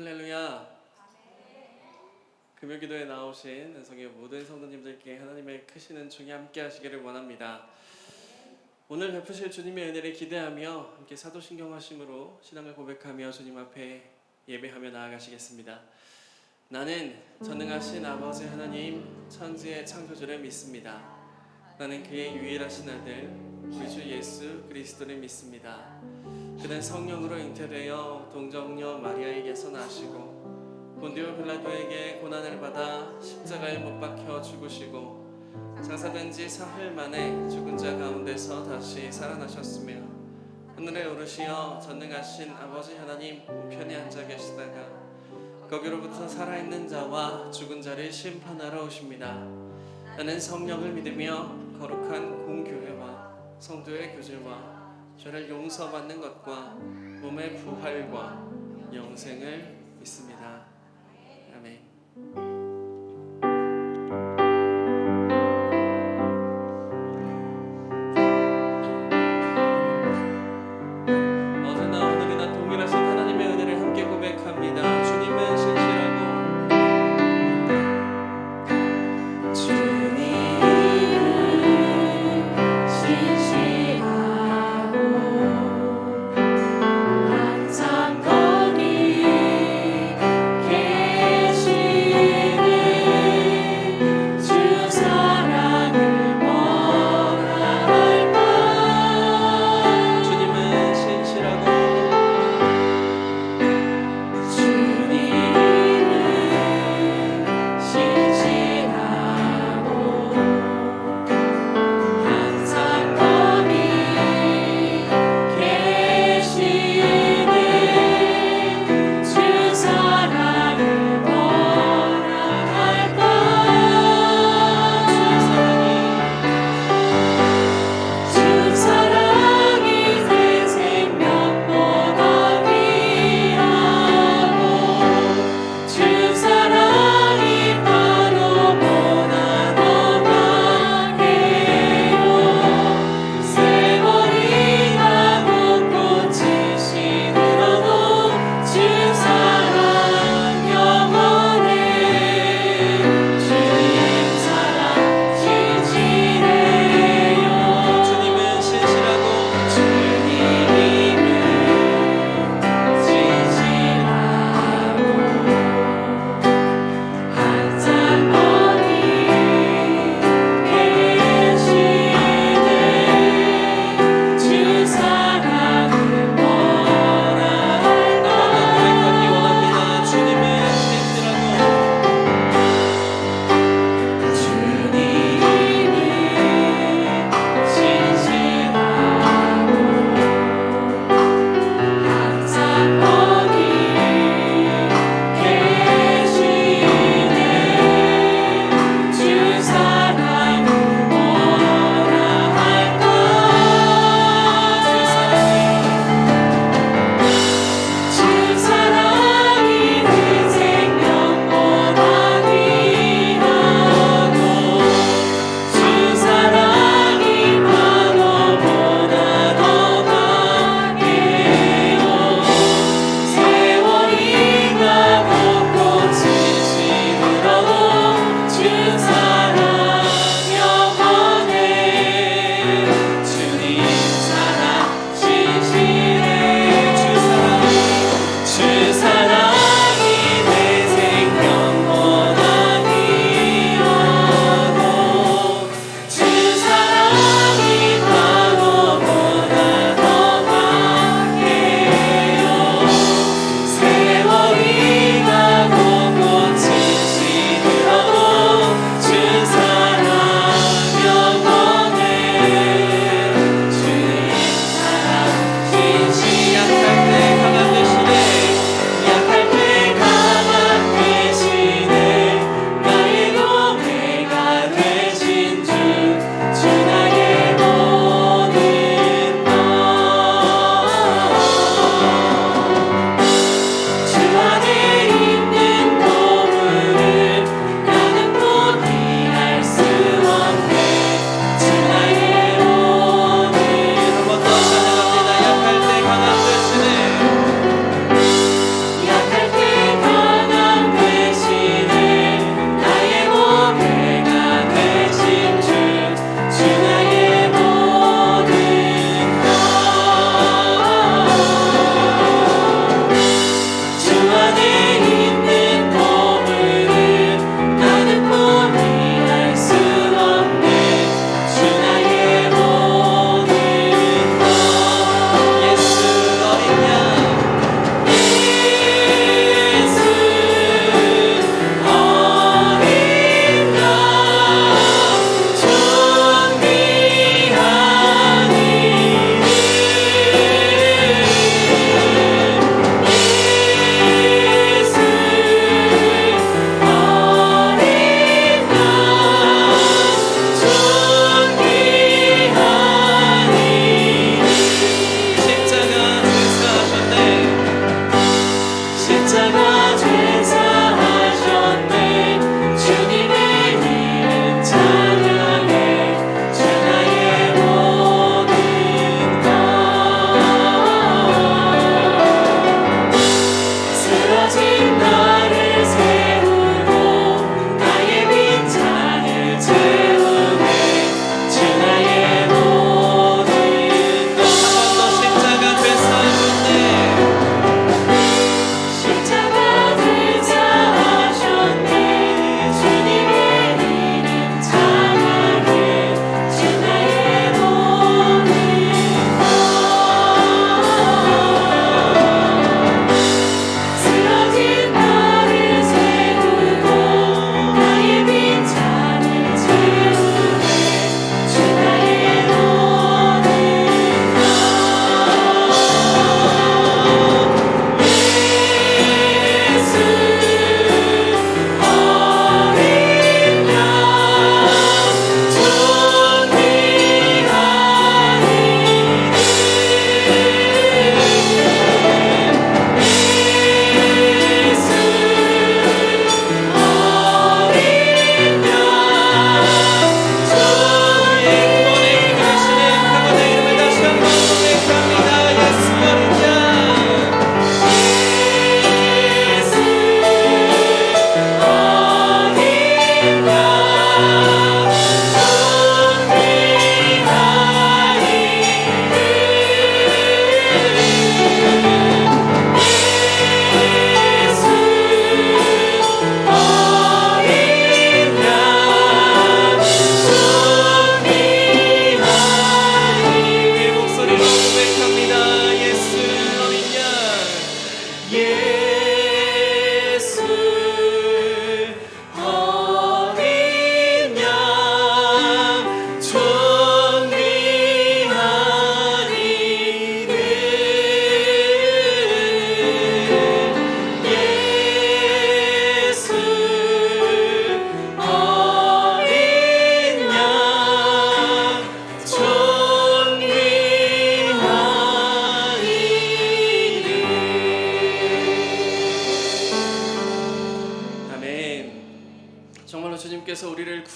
할렐루야. 금요기도에 나오신 은성의 모든 성도님들께 하나님의 크신 은총이 함께 하시기를 원합니다. 오늘 베푸실 주님의 은혜를 기대하며 함께 사도신경하심으로 신앙을 고백하며 주님 앞에 예배하며 나아가시겠습니다. 나는 전능하신 아버지 하나님 천지의 창조주를 믿습니다. 나는 그의 유일하신 아들 우리 주 예수 그리스도를 믿습니다. 그는 성령으로 잉태되어 동정녀 마리아에게서 나시고 본디오 빌라도에게 고난을 받아 십자가에 못 박혀 죽으시고 장사된 지 사흘 만에 죽은 자 가운데서 다시 살아나셨으며 하늘에 오르시어 전능하신 아버지 하나님 우편에 앉아 계시다가 거기로부터 살아있는 자와 죽은 자를 심판하러 오십니다. 나는 성령을 믿으며 거룩한 공교회와 성도의 교제와 죄를 용서받는 것과 몸의 부활과 영생을 믿습니다. 아멘. 어제나 오늘이나 동일하신 하나님의 은혜를 함께 고백합니다. 주님은 신실하고 항상 거기 계시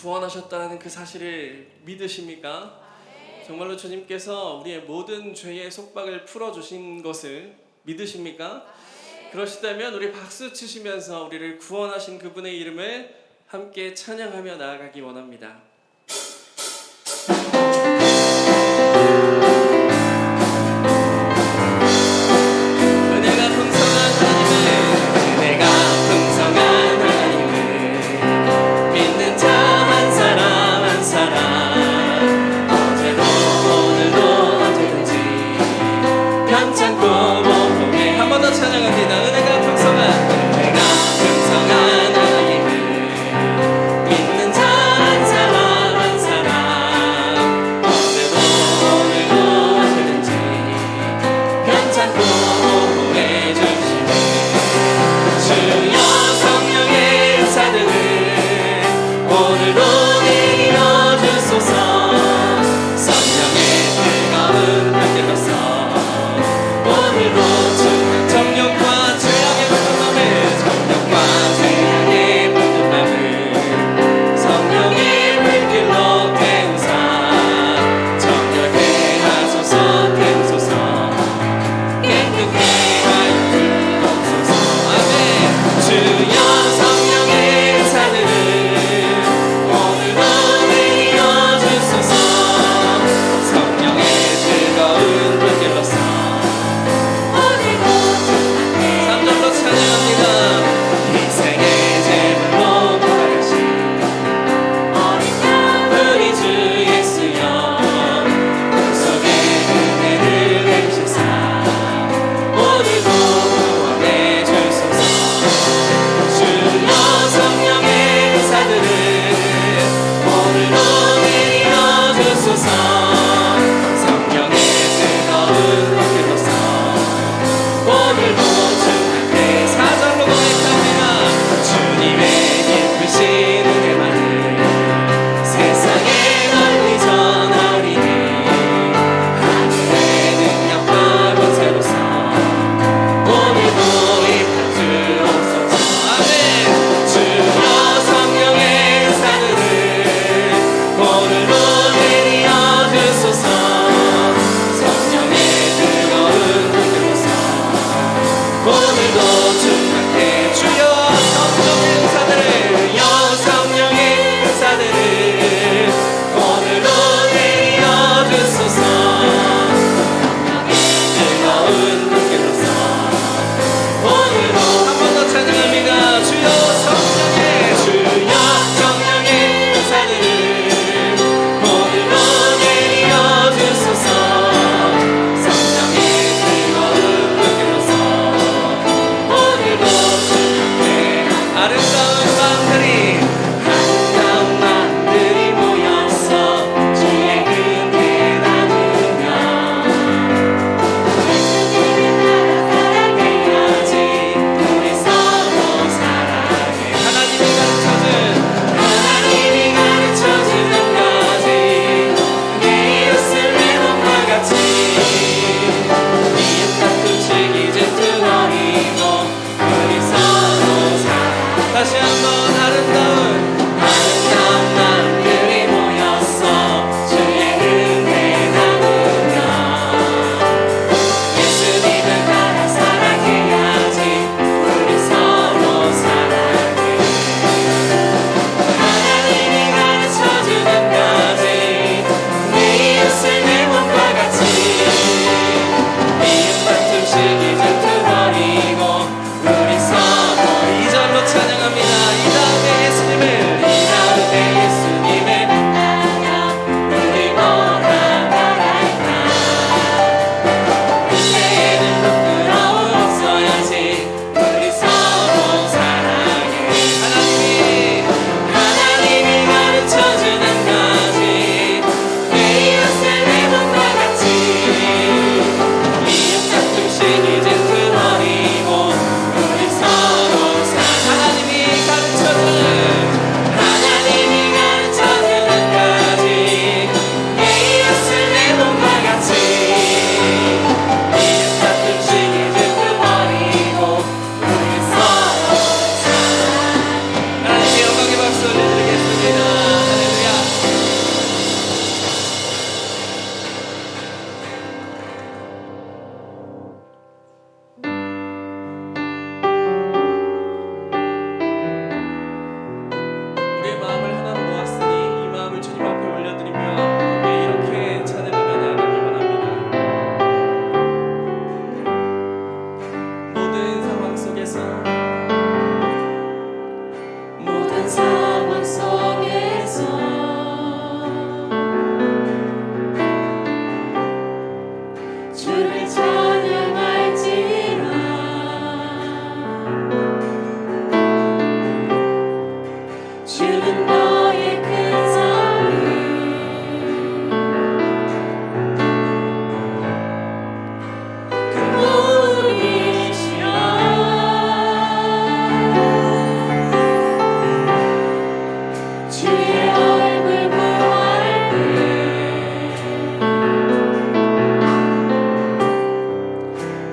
구원하셨다는 그 사실을 믿으십니까? 정말로 주님께서 우리의 모든 죄의 속박을 풀어주신 것을 믿으십니까? 그러시다면 우리 박수 치시면서 우리를 구원하신 그분의 이름을 함께 찬양하며 나아가기 원합니다. 오늘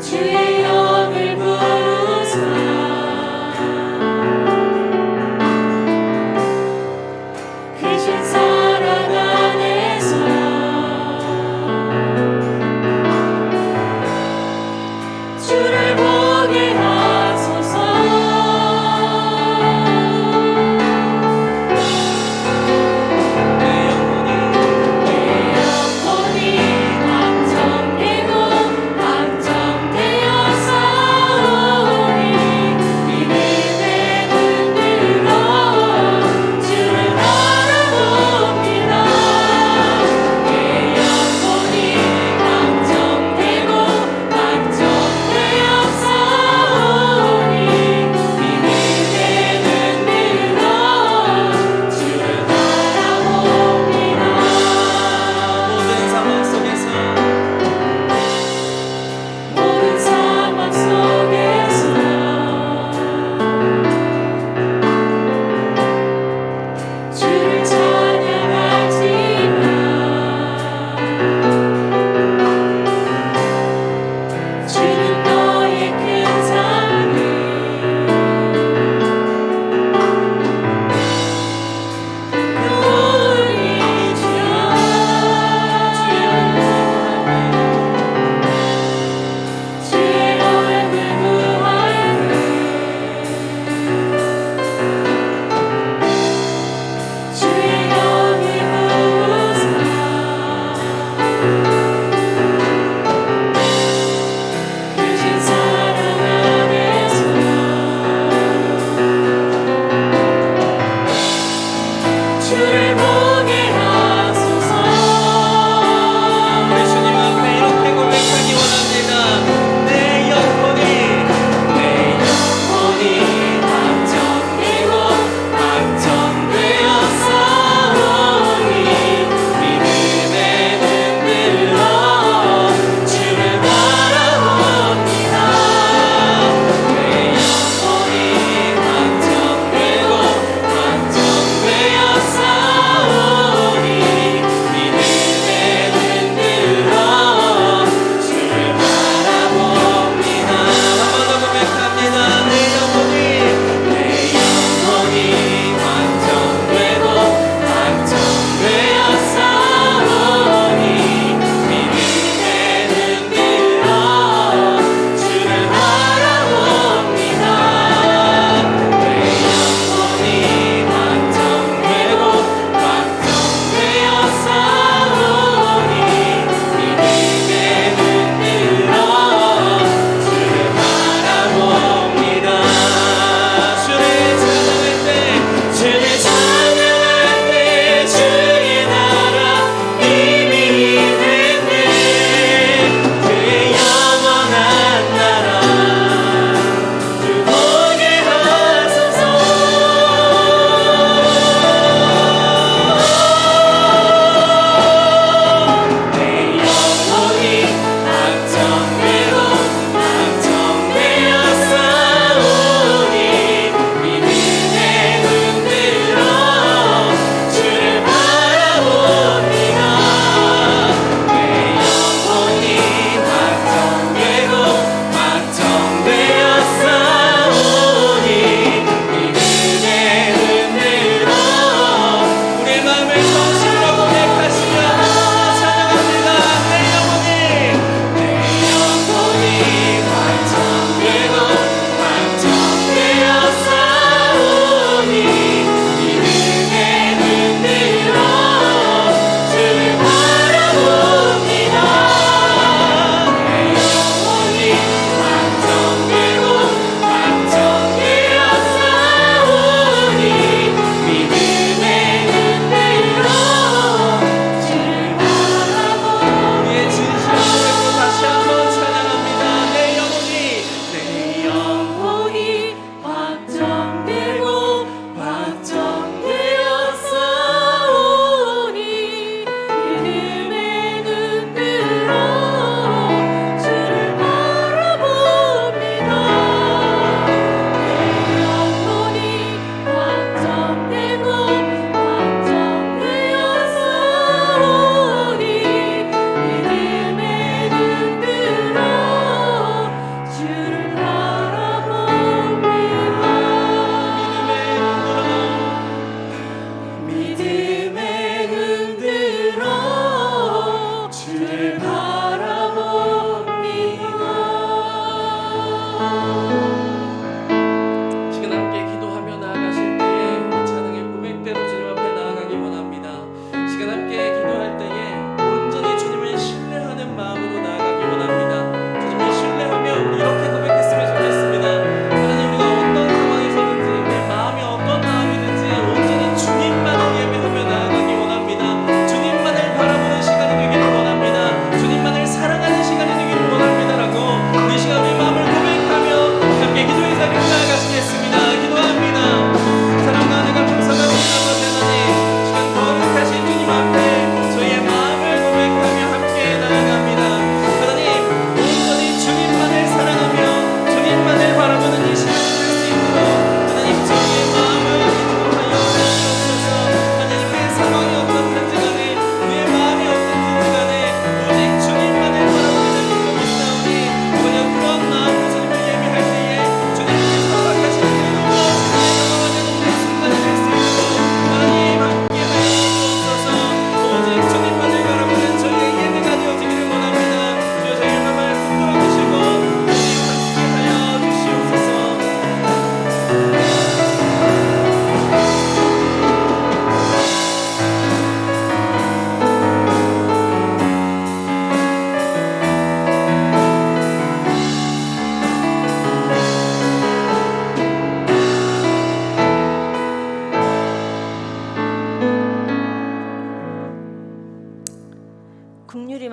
주의 영을 부으사 크신 사랑 안에서 주를 보게 하소서. 내 영혼이 방정되고 방정되어서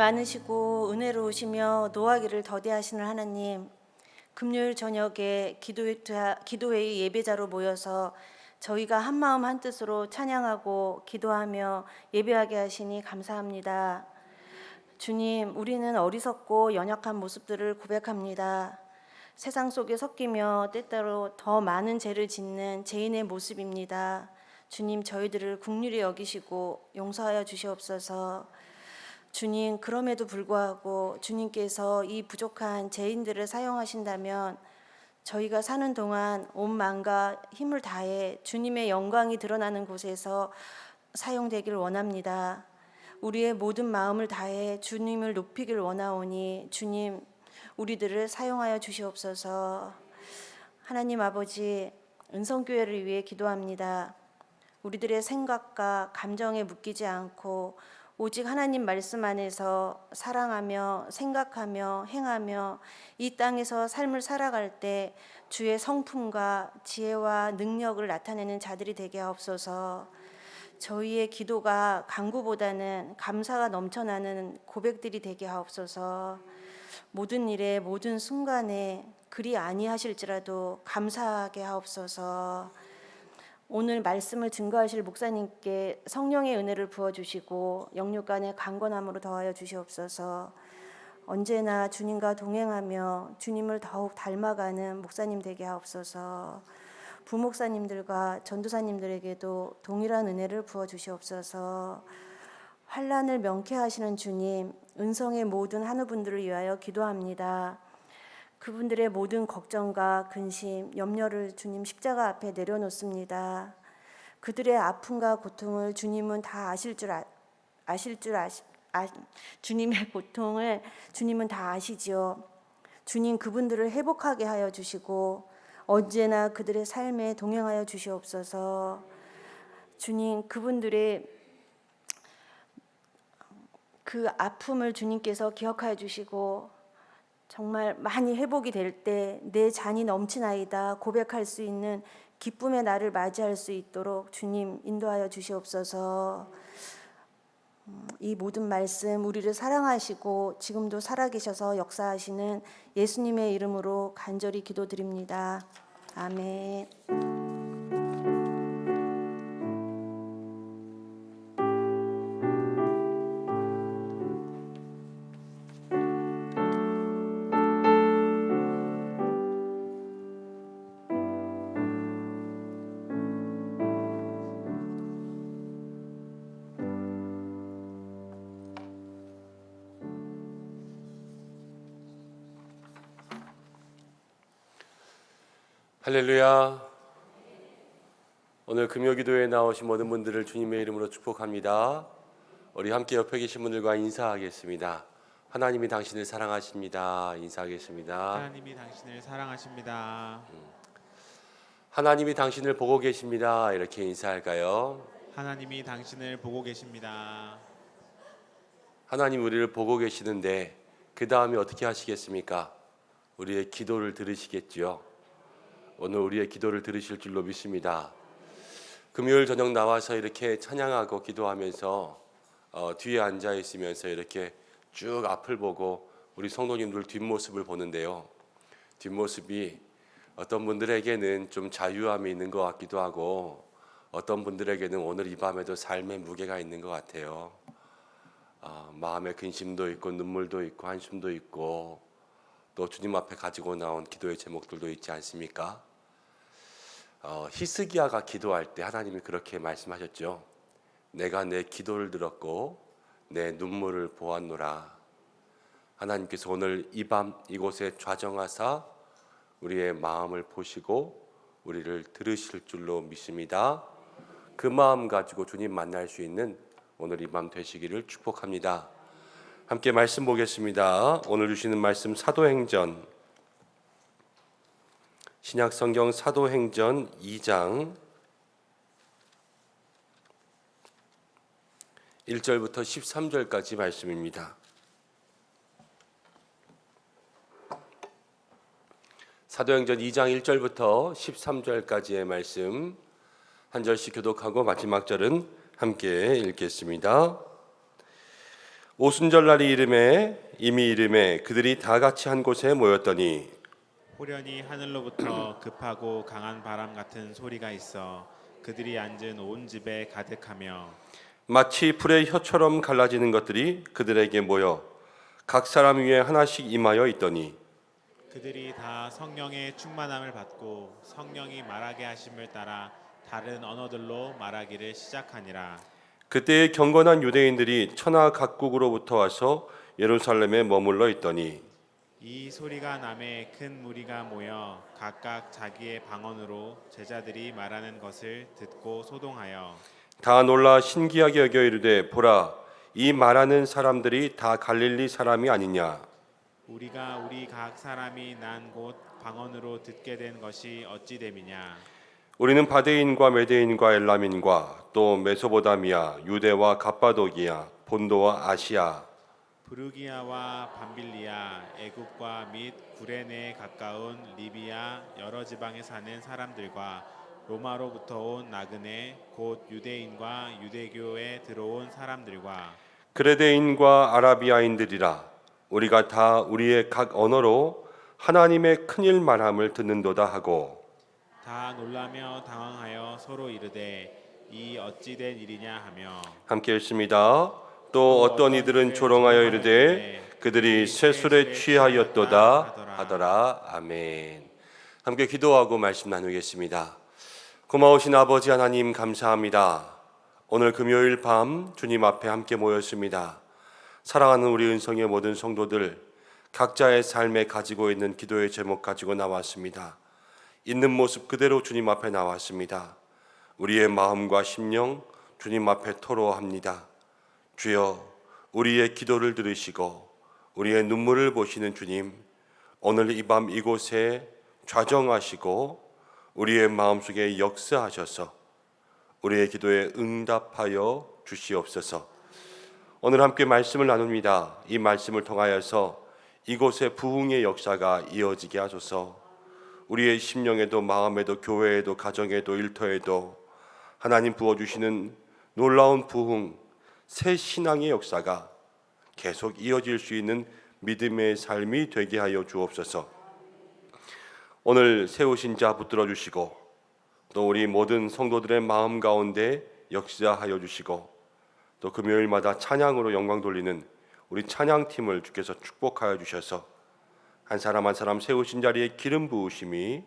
많으시고 은혜로우시며 노하기를 더디하시는 하나님, 금요일 저녁에 기도회의 예배자로 모여서 저희가 한마음 한뜻으로 찬양하고 기도하며 예배하게 하시니 감사합니다. 주님, 우리는 어리석고 연약한 모습들을 고백합니다. 세상 속에 섞이며 때때로 더 많은 죄를 짓는 죄인의 모습입니다. 주님, 저희들을 긍휼히 여기시고 용서하여 주시옵소서. 주님, 그럼에도 불구하고 주님께서 이 부족한 죄인들을 사용하신다면 저희가 사는 동안 온 마음과 힘을 다해 주님의 영광이 드러나는 곳에서 사용되길 원합니다. 우리의 모든 마음을 다해 주님을 높이길 원하오니 주님, 우리들을 사용하여 주시옵소서. 하나님 아버지, 은성교회를 위해 기도합니다. 우리들의 생각과 감정에 묶이지 않고 오직 하나님 말씀 안에서 사랑하며 생각하며 행하며 이 땅에서 삶을 살아갈 때 주의 성품과 지혜와 능력을 나타내는 자들이 되게 하옵소서. 저희의 기도가 간구보다는 감사가 넘쳐나는 고백들이 되게 하옵소서. 모든 일에 모든 순간에 그리 아니하실지라도 감사하게 하옵소서. 오늘 말씀을 증거하실 목사님께 성령의 은혜를 부어주시고 영육간의 강건함으로 더하여 주시옵소서. 언제나 주님과 동행하며 주님을 더욱 닮아가는 목사님 되게 하옵소서. 부목사님들과 전도사님들에게도 동일한 은혜를 부어주시옵소서. 환난을 명쾌하시는 주님, 은성의 모든 한우분들을 위하여 기도합니다. 그분들의 모든 걱정과 근심, 염려를 주님 십자가 앞에 내려놓습니다. 그들의 아픔과 고통을 주님은 다 주님의 고통을 주님은 다 아시지요. 주님, 그분들을 회복하게 하여 주시고 언제나 그들의 삶에 동행하여 주시옵소서. 주님, 그분들의 그 아픔을 주님께서 기억하여 주시고 정말 많이 회복이 될 때 내 잔이 넘치나이다 고백할 수 있는 기쁨의 날을 맞이할 수 있도록 주님 인도하여 주시옵소서. 이 모든 말씀 우리를 사랑하시고 지금도 살아계셔서 역사하시는 예수님의 이름으로 간절히 기도드립니다. 아멘. 할렐루야. 오늘 금요기도에 나오신 모든 분들을 주님의 이름으로 축복합니다. 우리 함께 옆에 계신 분들과 인사하겠습니다. 하나님이 당신을 사랑하십니다. 인사하겠습니다. 하나님이 당신을 사랑하십니다. 하나님이 당신을 보고 계십니다. 이렇게 인사할까요? 하나님이 당신을 보고 계십니다. 하나님 우리를 보고 계시는데 그 다음에 어떻게 하시겠습니까? 우리의 기도를 들으시겠지요. 오늘 우리의 기도를 들으실 줄로 믿습니다. 금요일 저녁 나와서 이렇게 찬양하고 기도하면서 뒤에 앉아 있으면서 이렇게 쭉 앞을 보고 우리 성도님들 뒷모습을 보는데요. 뒷모습이 어떤 분들에게는 좀 자유함이 있는 것 같기도 하고 어떤 분들에게는 오늘 이 밤에도 삶의 무게가 있는 것 같아요. 마음의 근심도 있고 눈물도 있고 한숨도 있고 또 주님 앞에 가지고 나온 기도의 제목들도 있지 않습니까? 히스기야가 기도할 때 하나님이 그렇게 말씀하셨죠. 내가 내 기도를 들었고 내 눈물을 보았노라. 하나님께서 오늘 이 밤 이곳에 좌정하사 우리의 마음을 보시고 우리를 들으실 줄로 믿습니다. 그 마음 가지고 주님 만날 수 있는 오늘 이 밤 되시기를 축복합니다. 함께 말씀 보겠습니다. 오늘 주시는 말씀 사도행전 신약성경 사도행전 2장 1절부터 13절까지 말씀입니다. 사도행전 2장 1절부터 13절까지의 말씀 한 절씩 교독하고 마지막 절은 함께 읽겠습니다. 오순절날이 이름에 그들이 다 같이 한 곳에 모였더니 호련히 하늘로부터 급하고 강한 바람 같은 소리가 있어 그들이 앉은 온 집에 가득하며 마치 불의 혀처럼 갈라지는 것들이 그들에게 모여 각 사람 위에 하나씩 임하여 있더니 그들이 다 성령의 충만함을 받고 성령이 말하게 하심을 따라 다른 언어들로 말하기를 시작하니라. 그때의 경건한 유대인들이 천하 각국으로부터 와서 예루살렘에 머물러 있더니 이 소리가 남에 큰 무리가 모여 각각 자기의 방언으로 제자들이 말하는 것을 듣고 소동하여 다 놀라 신기하게 여겨 이르되 보라 이 말하는 사람들이 다 갈릴리 사람이 아니냐. 우리가 우리 각 사람이 난 곳 방언으로 듣게 된 것이 어찌 됨이냐. 우리는 바데인과 메데인과 엘람인과 또 메소보다미아 유대와 갑바도기아 본도와 아시아 부르기아와 밤빌리아 애굽과 및 구레네에 가까운 리비아 여러 지방에 사는 사람들과 로마로부터 온 나그네 곧 유대인과 유대교에 들어온 사람들과 그레데인과 아라비아인들이라 우리가 다 우리의 각 언어로 하나님의 큰일 말함을 듣는도다 하고 다 놀라며 당황하여 서로 이르되 이 어찌 된 일이냐 하며 함께 읽습니다. 또 어떤 이들은 조롱하여 이르되 그들이 쇠술에 취하였도다 하더라. 아멘. 함께 기도하고 말씀 나누겠습니다. 고마우신 아버지 하나님 감사합니다. 오늘 금요일 밤 주님 앞에 함께 모였습니다. 사랑하는 우리 은성의 모든 성도들 각자의 삶에 가지고 있는 기도의 제목 가지고 나왔습니다. 있는 모습 그대로 주님 앞에 나왔습니다. 우리의 마음과 심령 주님 앞에 토로합니다. 주여 우리의 기도를 들으시고 우리의 눈물을 보시는 주님 오늘 이 밤 이곳에 좌정하시고 우리의 마음속에 역사하셔서 우리의 기도에 응답하여 주시옵소서. 오늘 함께 말씀을 나눕니다. 이 말씀을 통하여서 이곳에 부흥의 역사가 이어지게 하소서. 우리의 심령에도 마음에도 교회에도 가정에도 일터에도 하나님 부어주시는 놀라운 부흥 새 신앙의 역사가 계속 이어질 수 있는 믿음의 삶이 되게 하여 주옵소서. 오늘 세우신 자 붙들어 주시고 또 우리 모든 성도들의 마음 가운데 역사하여 주시고 또 금요일마다 찬양으로 영광 돌리는 우리 찬양팀을 주께서 축복하여 주셔서 한 사람 한 사람 세우신 자리에 기름 부으심이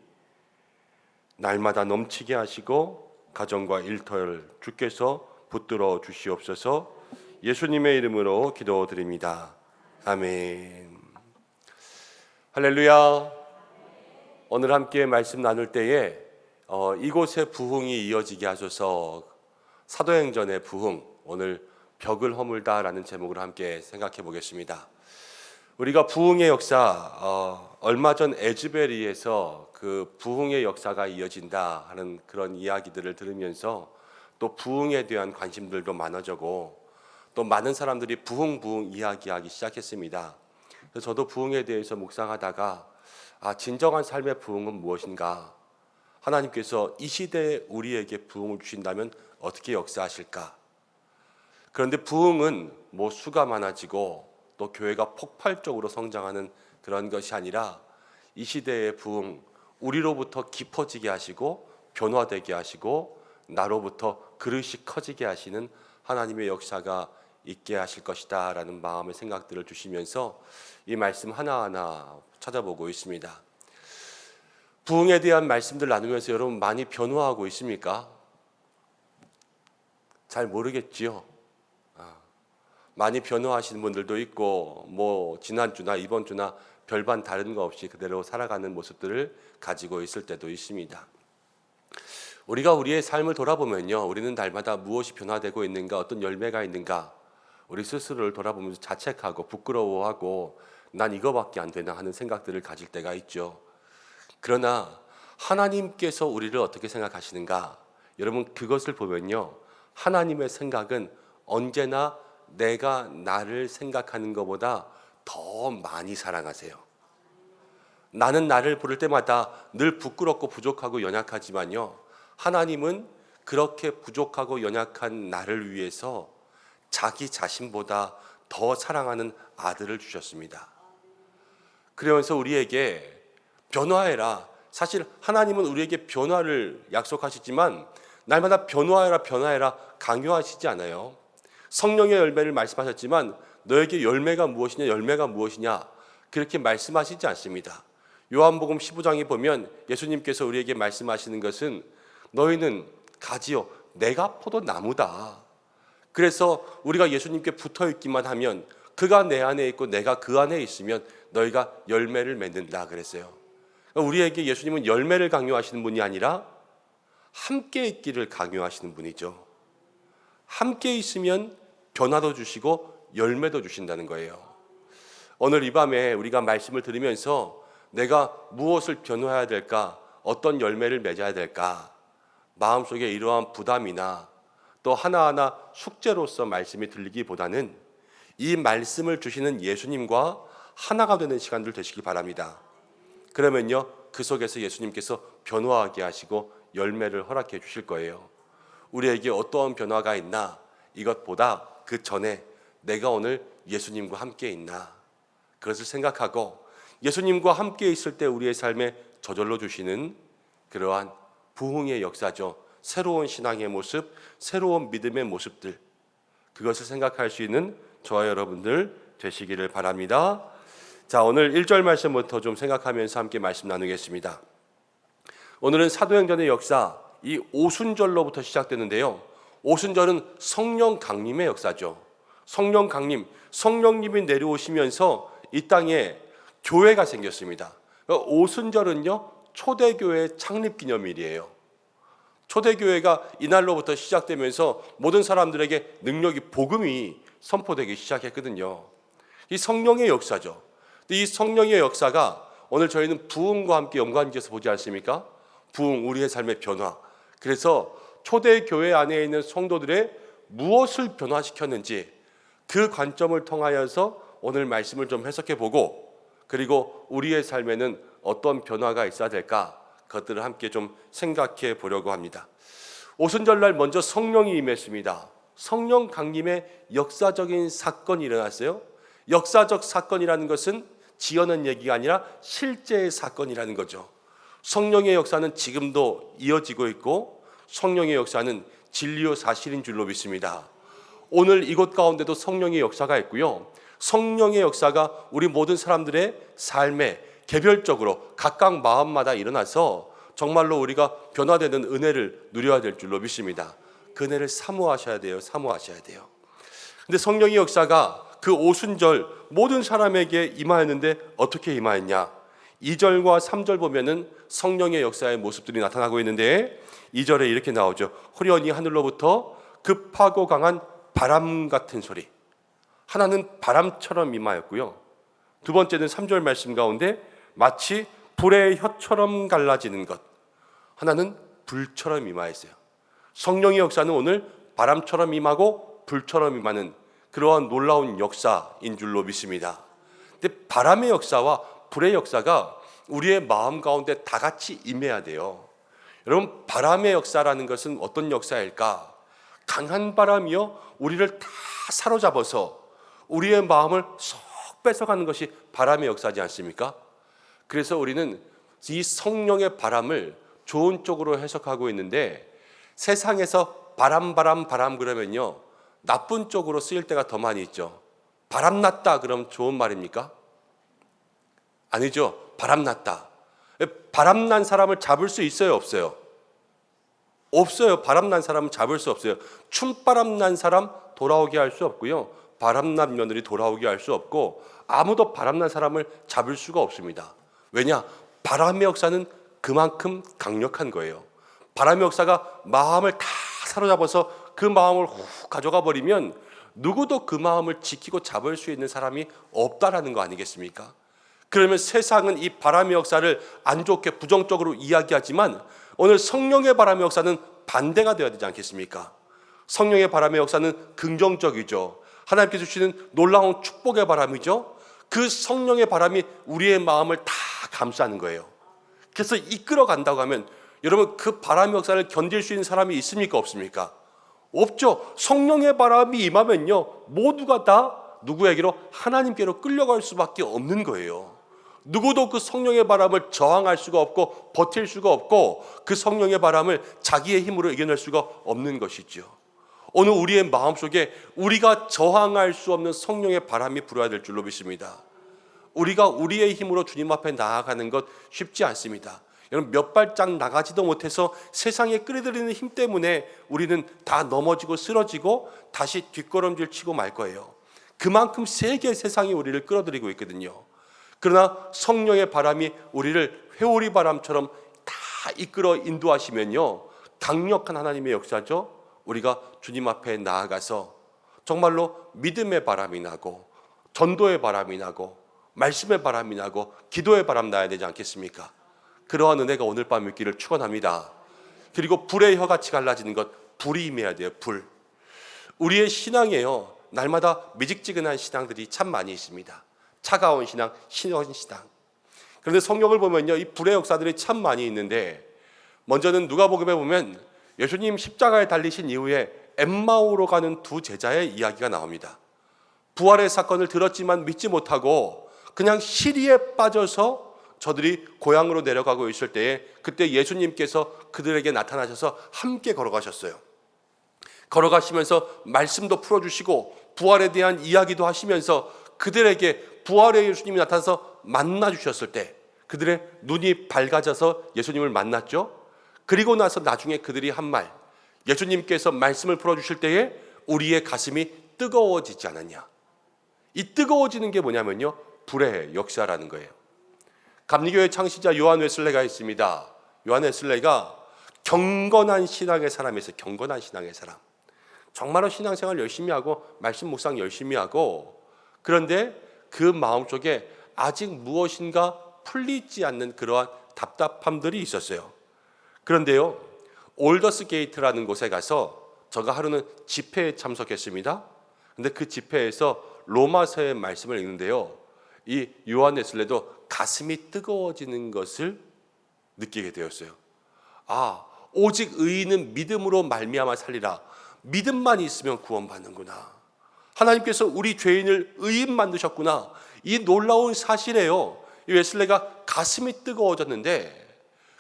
날마다 넘치게 하시고 가정과 일터를 주께서 붙들어 주시옵소서. 예수님의 이름으로 기도드립니다. 아멘. 할렐루야. 오늘 함께 말씀 나눌 때에 이곳의 부흥이 이어지게 하소서. 사도행전의 부흥, 오늘 벽을 허물다라는 제목으로 함께 생각해 보겠습니다. 우리가 부흥의 역사, 얼마 전 에즈베리에서 그 부흥의 역사가 이어진다 하는 그런 이야기들을 들으면서 또 부흥에 대한 관심들도 많아지고 또 많은 사람들이 부흥 이야기하기 시작했습니다. 그래서 저도 부흥에 대해서 묵상하다가 진정한 삶의 부흥은 무엇인가? 하나님께서 이 시대에 우리에게 부흥을 주신다면 어떻게 역사하실까? 그런데 부흥은 뭐 수가 많아지고 또 교회가 폭발적으로 성장하는 그런 것이 아니라 이 시대의 부흥, 우리로부터 깊어지게 하시고 변화되게 하시고 나로부터 그릇이 커지게 하시는 하나님의 역사가 있게 하실 것이다 라는 마음의 생각들을 주시면서 이 말씀 하나하나 찾아보고 있습니다. 부흥에 대한 말씀들 나누면서 여러분 많이 변화하고 있습니까? 잘 모르겠지요. 많이 변화하시는 분들도 있고 뭐 지난주나 이번 주나 별반 다른 거 없이 그대로 살아가는 모습들을 가지고 있을 때도 있습니다. 우리가 우리의 삶을 돌아보면요, 우리는 날마다 무엇이 변화되고 있는가, 어떤 열매가 있는가, 우리 스스로를 돌아보면서 자책하고 부끄러워하고 난 이거밖에 안 되나 하는 생각들을 가질 때가 있죠. 그러나 하나님께서 우리를 어떻게 생각하시는가? 여러분 그것을 보면요, 하나님의 생각은 언제나 내가 나를 생각하는 것보다 더 많이 사랑하세요. 나는 나를 부를 때마다 늘 부끄럽고 부족하고 연약하지만요, 하나님은 그렇게 부족하고 연약한 나를 위해서 자기 자신보다 더 사랑하는 아들을 주셨습니다. 그러면서 우리에게 변화해라. 사실 하나님은 우리에게 변화를 약속하시지만 날마다 변화해라 강요하시지 않아요. 성령의 열매를 말씀하셨지만 너에게 열매가 무엇이냐 그렇게 말씀하시지 않습니다. 요한복음 15장에 보면 예수님께서 우리에게 말씀하시는 것은 너희는 가지요 내가 포도나무다. 그래서 우리가 예수님께 붙어 있기만 하면 그가 내 안에 있고 내가 그 안에 있으면 너희가 열매를 맺는다 그랬어요. 우리에게 예수님은 열매를 강요하시는 분이 아니라 함께 있기를 강요하시는 분이죠. 함께 있으면 변화도 주시고 열매도 주신다는 거예요. 오늘 이 밤에 우리가 말씀을 들으면서 내가 무엇을 변화해야 될까? 어떤 열매를 맺어야 될까? 마음속에 이러한 부담이나 또 하나하나 숙제로서 말씀이 들리기보다는 이 말씀을 주시는 예수님과 하나가 되는 시간들 되시기 바랍니다. 그러면요 그 속에서 예수님께서 변화하게 하시고 열매를 허락해 주실 거예요. 우리에게 어떠한 변화가 있나 이것보다 그 전에 내가 오늘 예수님과 함께 있나 그것을 생각하고 예수님과 함께 있을 때 우리의 삶에 저절로 주시는 그러한 부흥의 역사죠. 새로운 신앙의 모습, 새로운 믿음의 모습들 그것을 생각할 수 있는 저와 여러분들 되시기를 바랍니다. 자, 오늘 1절 말씀부터 좀 생각하면서 함께 말씀 나누겠습니다. 오늘은 사도행전의 역사 이 오순절로부터 시작되는데요. 오순절은 성령 강림의 역사죠. 성령 강림, 성령님이 내려오시면서 이 땅에 교회가 생겼습니다. 오순절은요 초대교회 창립기념일이에요. 초대교회가 이날로부터 시작되면서 모든 사람들에게 능력이 복음이 선포되기 시작했거든요. 이 성령의 역사죠. 이 성령의 역사가 오늘 저희는 부흥과 함께 연관지어서 보지 않습니까? 부흥, 우리의 삶의 변화. 그래서 초대교회 안에 있는 성도들의 무엇을 변화시켰는지 그 관점을 통하여서 오늘 말씀을 좀 해석해 보고 그리고 우리의 삶에는 어떤 변화가 있어야 될까 그것들을 함께 좀 생각해 보려고 합니다. 오순절날 먼저 성령이 임했습니다. 성령 강림의 역사적인 사건이 일어났어요. 역사적 사건이라는 것은 지어낸 얘기가 아니라 실제의 사건이라는 거죠. 성령의 역사는 지금도 이어지고 있고 성령의 역사는 진리요 사실인 줄로 믿습니다. 오늘 이곳 가운데도 성령의 역사가 있고요. 성령의 역사가 우리 모든 사람들의 삶에 개별적으로 각각 마음마다 일어나서 정말로 우리가 변화되는 은혜를 누려야 될 줄로 믿습니다. 그 은혜를 사모하셔야 돼요. 사모하셔야 돼요. 근데 성령의 역사가 그 오순절 모든 사람에게 임하였는데 어떻게 임하였냐? 2절과 3절 보면은 성령의 역사의 모습들이 나타나고 있는데 2절에 이렇게 나오죠. 호련히 하늘로부터 급하고 강한 바람 같은 소리. 하나는 바람처럼 임하였고요. 두 번째는 3절 말씀 가운데 마치 불의 혀처럼 갈라지는 것. 하나는 불처럼 임하였어요. 성령의 역사는 오늘 바람처럼 임하고 불처럼 임하는 그러한 놀라운 역사인 줄로 믿습니다. 근데 바람의 역사와 불의 역사가 우리의 마음 가운데 다 같이 임해야 돼요. 여러분, 바람의 역사라는 것은 어떤 역사일까? 강한 바람이요 우리를 다 사로잡아서 우리의 마음을 쏙 뺏어가는 것이 바람의 역사지 않습니까? 그래서 우리는 이 성령의 바람을 좋은 쪽으로 해석하고 있는데 세상에서 바람 그러면요 나쁜 쪽으로 쓰일 때가 더 많이 있죠. 바람 났다 그럼 좋은 말입니까? 아니죠. 바람 났다. 바람 난 사람을 잡을 수 있어요, 없어요? 없어요. 바람 난 사람은 잡을 수 없어요. 춤바람 난 사람 돌아오게 할 수 없고요. 바람 난 며느리 돌아오게 할 수 없고 아무도 바람 난 사람을 잡을 수가 없습니다. 왜냐? 바람의 역사는 그만큼 강력한 거예요. 바람의 역사가 마음을 다 사로잡아서 그 마음을 훅 가져가 버리면 누구도 그 마음을 지키고 잡을 수 있는 사람이 없다라는 거 아니겠습니까? 그러면 세상은 이 바람의 역사를 안 좋게 부정적으로 이야기하지만 오늘 성령의 바람의 역사는 반대가 되어야 되지 않겠습니까? 성령의 바람의 역사는 긍정적이죠. 하나님께서 주시는 놀라운 축복의 바람이죠. 그 성령의 바람이 우리의 마음을 다 감싸는 거예요. 그래서 이끌어 간다고 하면 여러분 그 바람의 역사를 견딜 수 있는 사람이 있습니까? 없습니까? 없죠. 성령의 바람이 임하면요 모두가 다 누구에게로? 하나님께로 끌려갈 수밖에 없는 거예요. 누구도 그 성령의 바람을 저항할 수가 없고 버틸 수가 없고 그 성령의 바람을 자기의 힘으로 이겨낼 수가 없는 것이죠. 오늘 우리의 마음속에 우리가 저항할 수 없는 성령의 바람이 불어야 될 줄로 믿습니다. 우리가 우리의 힘으로 주님 앞에 나아가는 것 쉽지 않습니다. 여러분, 몇 발짝 나가지도 못해서 세상에 끌어들이는 힘 때문에 우리는 다 넘어지고 쓰러지고 다시 뒷걸음질 치고 말 거예요. 그만큼 세게 세상이 우리를 끌어들이고 있거든요. 그러나 성령의 바람이 우리를 회오리 바람처럼 다 이끌어 인도하시면요, 강력한 하나님의 역사죠. 우리가 주님 앞에 나아가서 정말로 믿음의 바람이 나고 전도의 바람이 나고 말씀의 바람이 나고 기도의 바람 나야 되지 않겠습니까? 그러한 은혜가 오늘 밤 있기를 축원합니다. 그리고 불의 혀같이 갈라지는 것, 불이 임해야 돼요. 불. 우리의 신앙에요, 날마다 미직지근한 신앙들이 참 많이 있습니다. 차가운 신앙, 신원 신앙. 그런데 성경을 보면요, 이 불의 역사들이 참 많이 있는데, 먼저는 누가복음에 보면 예수님 십자가에 달리신 이후에 엠마오로 가는 두 제자의 이야기가 나옵니다. 부활의 사건을 들었지만 믿지 못하고 그냥 시리에 빠져서 저들이 고향으로 내려가고 있을 때에 그때 예수님께서 그들에게 나타나셔서 함께 걸어가셨어요. 걸어가시면서 말씀도 풀어주시고 부활에 대한 이야기도 하시면서 그들에게 부활의 예수님이 나타나서 만나주셨을 때 그들의 눈이 밝아져서 예수님을 만났죠. 그리고 나서 나중에 그들이 한 말, 예수님께서 말씀을 풀어주실 때에 우리의 가슴이 뜨거워지지 않았냐. 이 뜨거워지는 게 뭐냐면요, 불의 역사라는 거예요. 감리교회 창시자 요한 웨슬레가 있습니다. 요한 웨슬레가 경건한 신앙의 사람이었어요. 경건한 신앙의 사람. 정말로 신앙생활 열심히 하고 말씀 묵상 열심히 하고, 그런데 그 마음속에 아직 무엇인가 풀리지 않는 그러한 답답함들이 있었어요. 그런데요, 올더스 게이트라는 곳에 가서 저가 하루는 집회에 참석했습니다. 근데 그 집회에서 로마서의 말씀을 읽는데요, 이 요한 웨슬레도 가슴이 뜨거워지는 것을 느끼게 되었어요. 아, 오직 의인은 믿음으로 말미암아 살리라. 믿음만 있으면 구원받는구나. 하나님께서 우리 죄인을 의인 만드셨구나. 이 놀라운 사실에요, 이 웨슬레가 가슴이 뜨거워졌는데,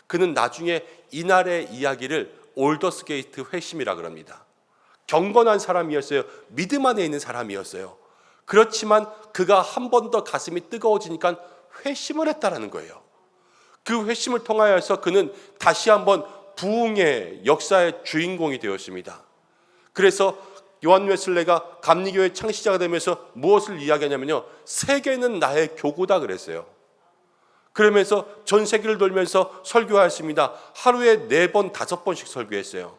그는 나중에 이날의 이야기를 올더스 게이트 회심이라 그럽니다. 경건한 사람이었어요. 믿음 안에 있는 사람이었어요. 그렇지만 그가 한 번 더 가슴이 뜨거워지니까 회심을 했다라는 거예요. 그 회심을 통하여서 그는 다시 한번 부흥의 역사의 주인공이 되었습니다. 그래서 요한 웨슬레가 감리교회 창시자가 되면서 무엇을 이야기하냐면요, 세계는 나의 교구다 그랬어요. 그러면서 전 세계를 돌면서 설교하였습니다. 하루에 4번, 5번씩 설교했어요.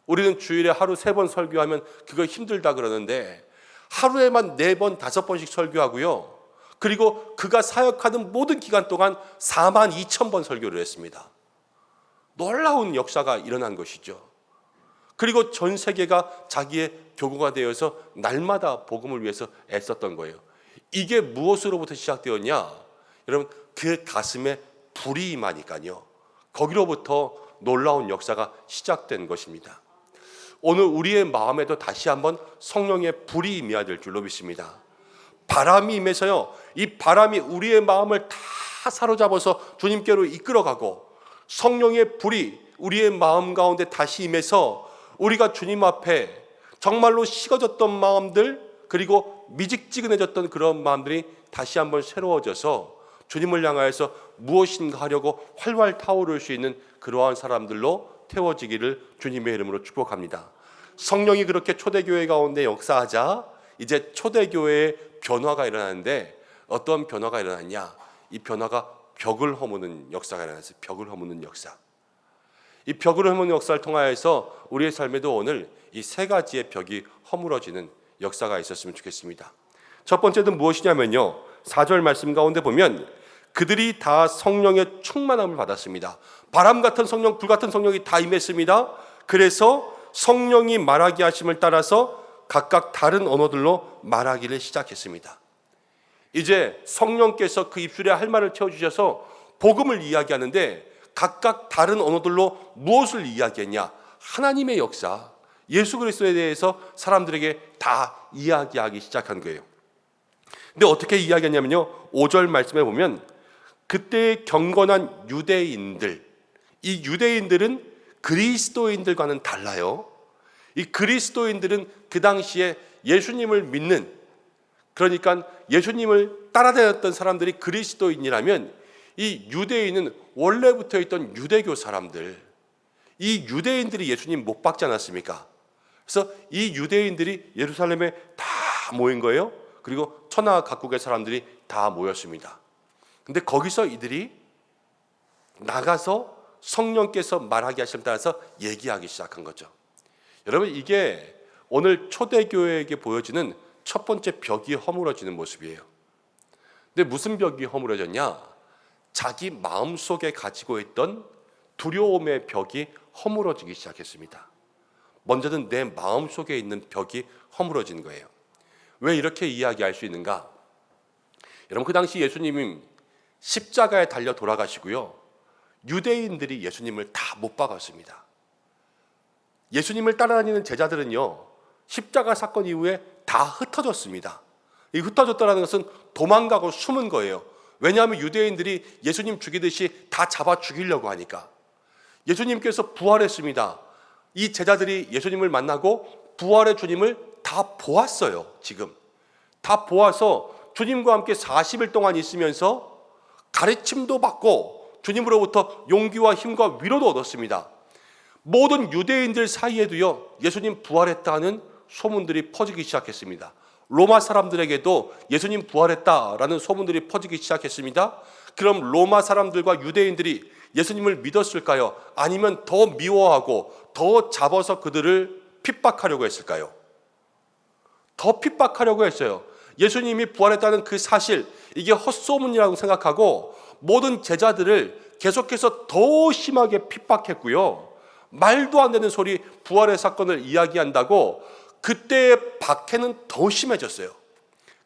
우리는 주일에 하루 3번 설교하면 그거 힘들다 그러는데 하루에만 4번, 5번씩 설교하고요. 그리고 그가 사역하는 모든 기간 동안 42,000번 설교를 했습니다. 놀라운 역사가 일어난 것이죠. 그리고 전 세계가 자기의 교구가 되어서 날마다 복음을 위해서 애썼던 거예요. 이게 무엇으로부터 시작되었냐? 여러분, 그 가슴에 불이 임하니까요, 거기로부터 놀라운 역사가 시작된 것입니다. 오늘 우리의 마음에도 다시 한번 성령의 불이 임해야 될 줄로 믿습니다. 바람이 임해서요, 이 바람이 우리의 마음을 다 사로잡아서 주님께로 이끌어가고, 성령의 불이 우리의 마음 가운데 다시 임해서 우리가 주님 앞에 정말로 식어졌던 마음들, 그리고 미직지근해졌던 그런 마음들이 다시 한번 새로워져서 주님을 향하여서 무엇인가 하려고 활활 타오를 수 있는 그러한 사람들로 태워지기를 주님의 이름으로 축복합니다. 성령이 그렇게 초대교회 가운데 역사하자 이제 초대교회의 변화가 일어나는데, 어떤 변화가 일어났냐? 이 변화가 벽을 허무는 역사가 일어났어요. 벽을 허무는 역사. 이 벽을 허무는 역사를 통하여서 우리의 삶에도 오늘 이 3가지의 벽이 허물어지는 역사가 있었으면 좋겠습니다. 첫 번째는 무엇이냐면요, 4절 말씀 가운데 보면 그들이 다 성령의 충만함을 받았습니다. 바람 같은 성령, 불 같은 성령이 다 임했습니다. 그래서 성령이 말하게 하심을 따라서 각각 다른 언어들로 말하기를 시작했습니다. 이제 성령께서 그 입술에 할 말을 채워주셔서 복음을 이야기하는데 각각 다른 언어들로 무엇을 이야기했냐? 하나님의 역사, 예수 그리스도에 대해서 사람들에게 다 이야기하기 시작한 거예요. 근데 어떻게 이야기하냐면요, 5절 말씀에 보면 그때 경건한 유대인들, 이 유대인들은 그리스도인들과는 달라요. 이 그리스도인들은 그 당시에 예수님을 믿는, 그러니까 예수님을 따라다녔던 사람들이 그리스도인이라면, 이 유대인은 원래부터 있던 유대교 사람들, 이 유대인들이 예수님 못 박지 않았습니까? 그래서 이 유대인들이 예루살렘에 다 모인 거예요. 그리고 천하 각국의 사람들이 다 모였습니다. 근데 거기서 이들이 나가서 성령께서 말하게 하심에 따라서 얘기하기 시작한 거죠. 여러분, 이게 오늘 초대교회에게 보여지는 첫 번째 벽이 허물어지는 모습이에요. 근데 무슨 벽이 허물어졌냐? 자기 마음속에 가지고 있던 두려움의 벽이 허물어지기 시작했습니다. 먼저는 내 마음속에 있는 벽이 허물어진 거예요. 왜 이렇게 이야기할 수 있는가? 여러분, 그 당시 예수님이 십자가에 달려 돌아가시고요, 유대인들이 예수님을 다 못 박았습니다. 예수님을 따라다니는 제자들은요, 십자가 사건 이후에 다 흩어졌습니다. 이 흩어졌다는 것은 도망가고 숨은 거예요. 왜냐하면 유대인들이 예수님 죽이듯이 다 잡아 죽이려고 하니까. 예수님께서 부활했습니다. 이 제자들이 예수님을 만나고 부활의 주님을 다 보았어요. 지금 다 보아서 주님과 함께 40일 동안 있으면서 가르침도 받고 주님으로부터 용기와 힘과 위로도 얻었습니다. 모든 유대인들 사이에도요, 예수님 부활했다는 소문들이 퍼지기 시작했습니다. 로마 사람들에게도 예수님 부활했다라는 소문들이 퍼지기 시작했습니다. 그럼 로마 사람들과 유대인들이 예수님을 믿었을까요? 아니면 더 미워하고 더 잡아서 그들을 핍박하려고 했을까요? 더 핍박하려고 했어요. 예수님이 부활했다는 그 사실, 이게 헛소문이라고 생각하고 모든 제자들을 계속해서 더 심하게 핍박했고요, 말도 안 되는 소리, 부활의 사건을 이야기한다고 그때의 박해는 더 심해졌어요.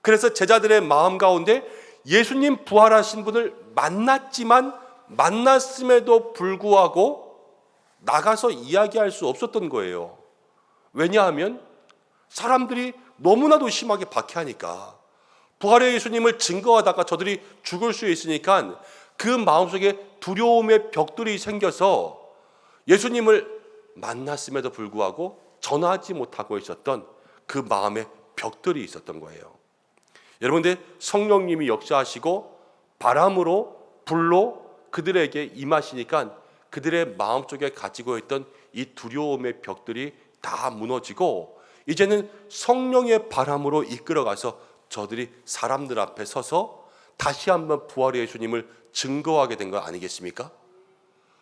그래서 제자들의 마음 가운데 예수님 부활하신 분을 만났지만 만났음에도 불구하고 나가서 이야기할 수 없었던 거예요. 왜냐하면 사람들이 너무나도 심하게 박해하니까. 부활의 예수님을 증거하다가 저들이 죽을 수 있으니까 그 마음속에 두려움의 벽들이 생겨서 예수님을 만났음에도 불구하고 전하지 못하고 있었던 그 마음의 벽들이 있었던 거예요. 여러분들, 성령님이 역사하시고 바람으로 불로 그들에게 임하시니까 그들의 마음속에 가지고 있던 이 두려움의 벽들이 다 무너지고 이제는 성령의 바람으로 이끌어가서 저들이 사람들 앞에 서서 다시 한번 부활의 예수님을 증거하게 된 거 아니겠습니까?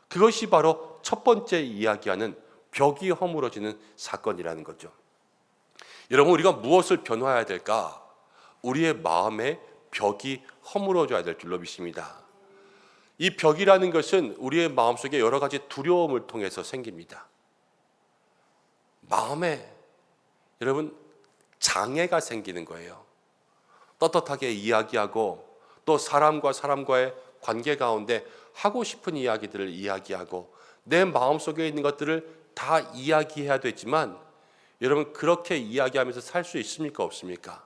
그것이 바로 첫 번째 이야기하는 벽이 허물어지는 사건이라는 거죠. 여러분, 우리가 무엇을 변화해야 될까? 우리의 마음의 벽이 허물어져야 될 줄로 믿습니다. 이 벽이라는 것은 우리의 마음속에 여러 가지 두려움을 통해서 생깁니다. 마음에 여러분 장애가 생기는 거예요. 떳떳하게 이야기하고 또 사람과 사람과의 관계 가운데 하고 싶은 이야기들을 이야기하고 내 마음속에 있는 것들을 다 이야기해야 되지만 여러분, 그렇게 이야기하면서 살 수 있습니까? 없습니까?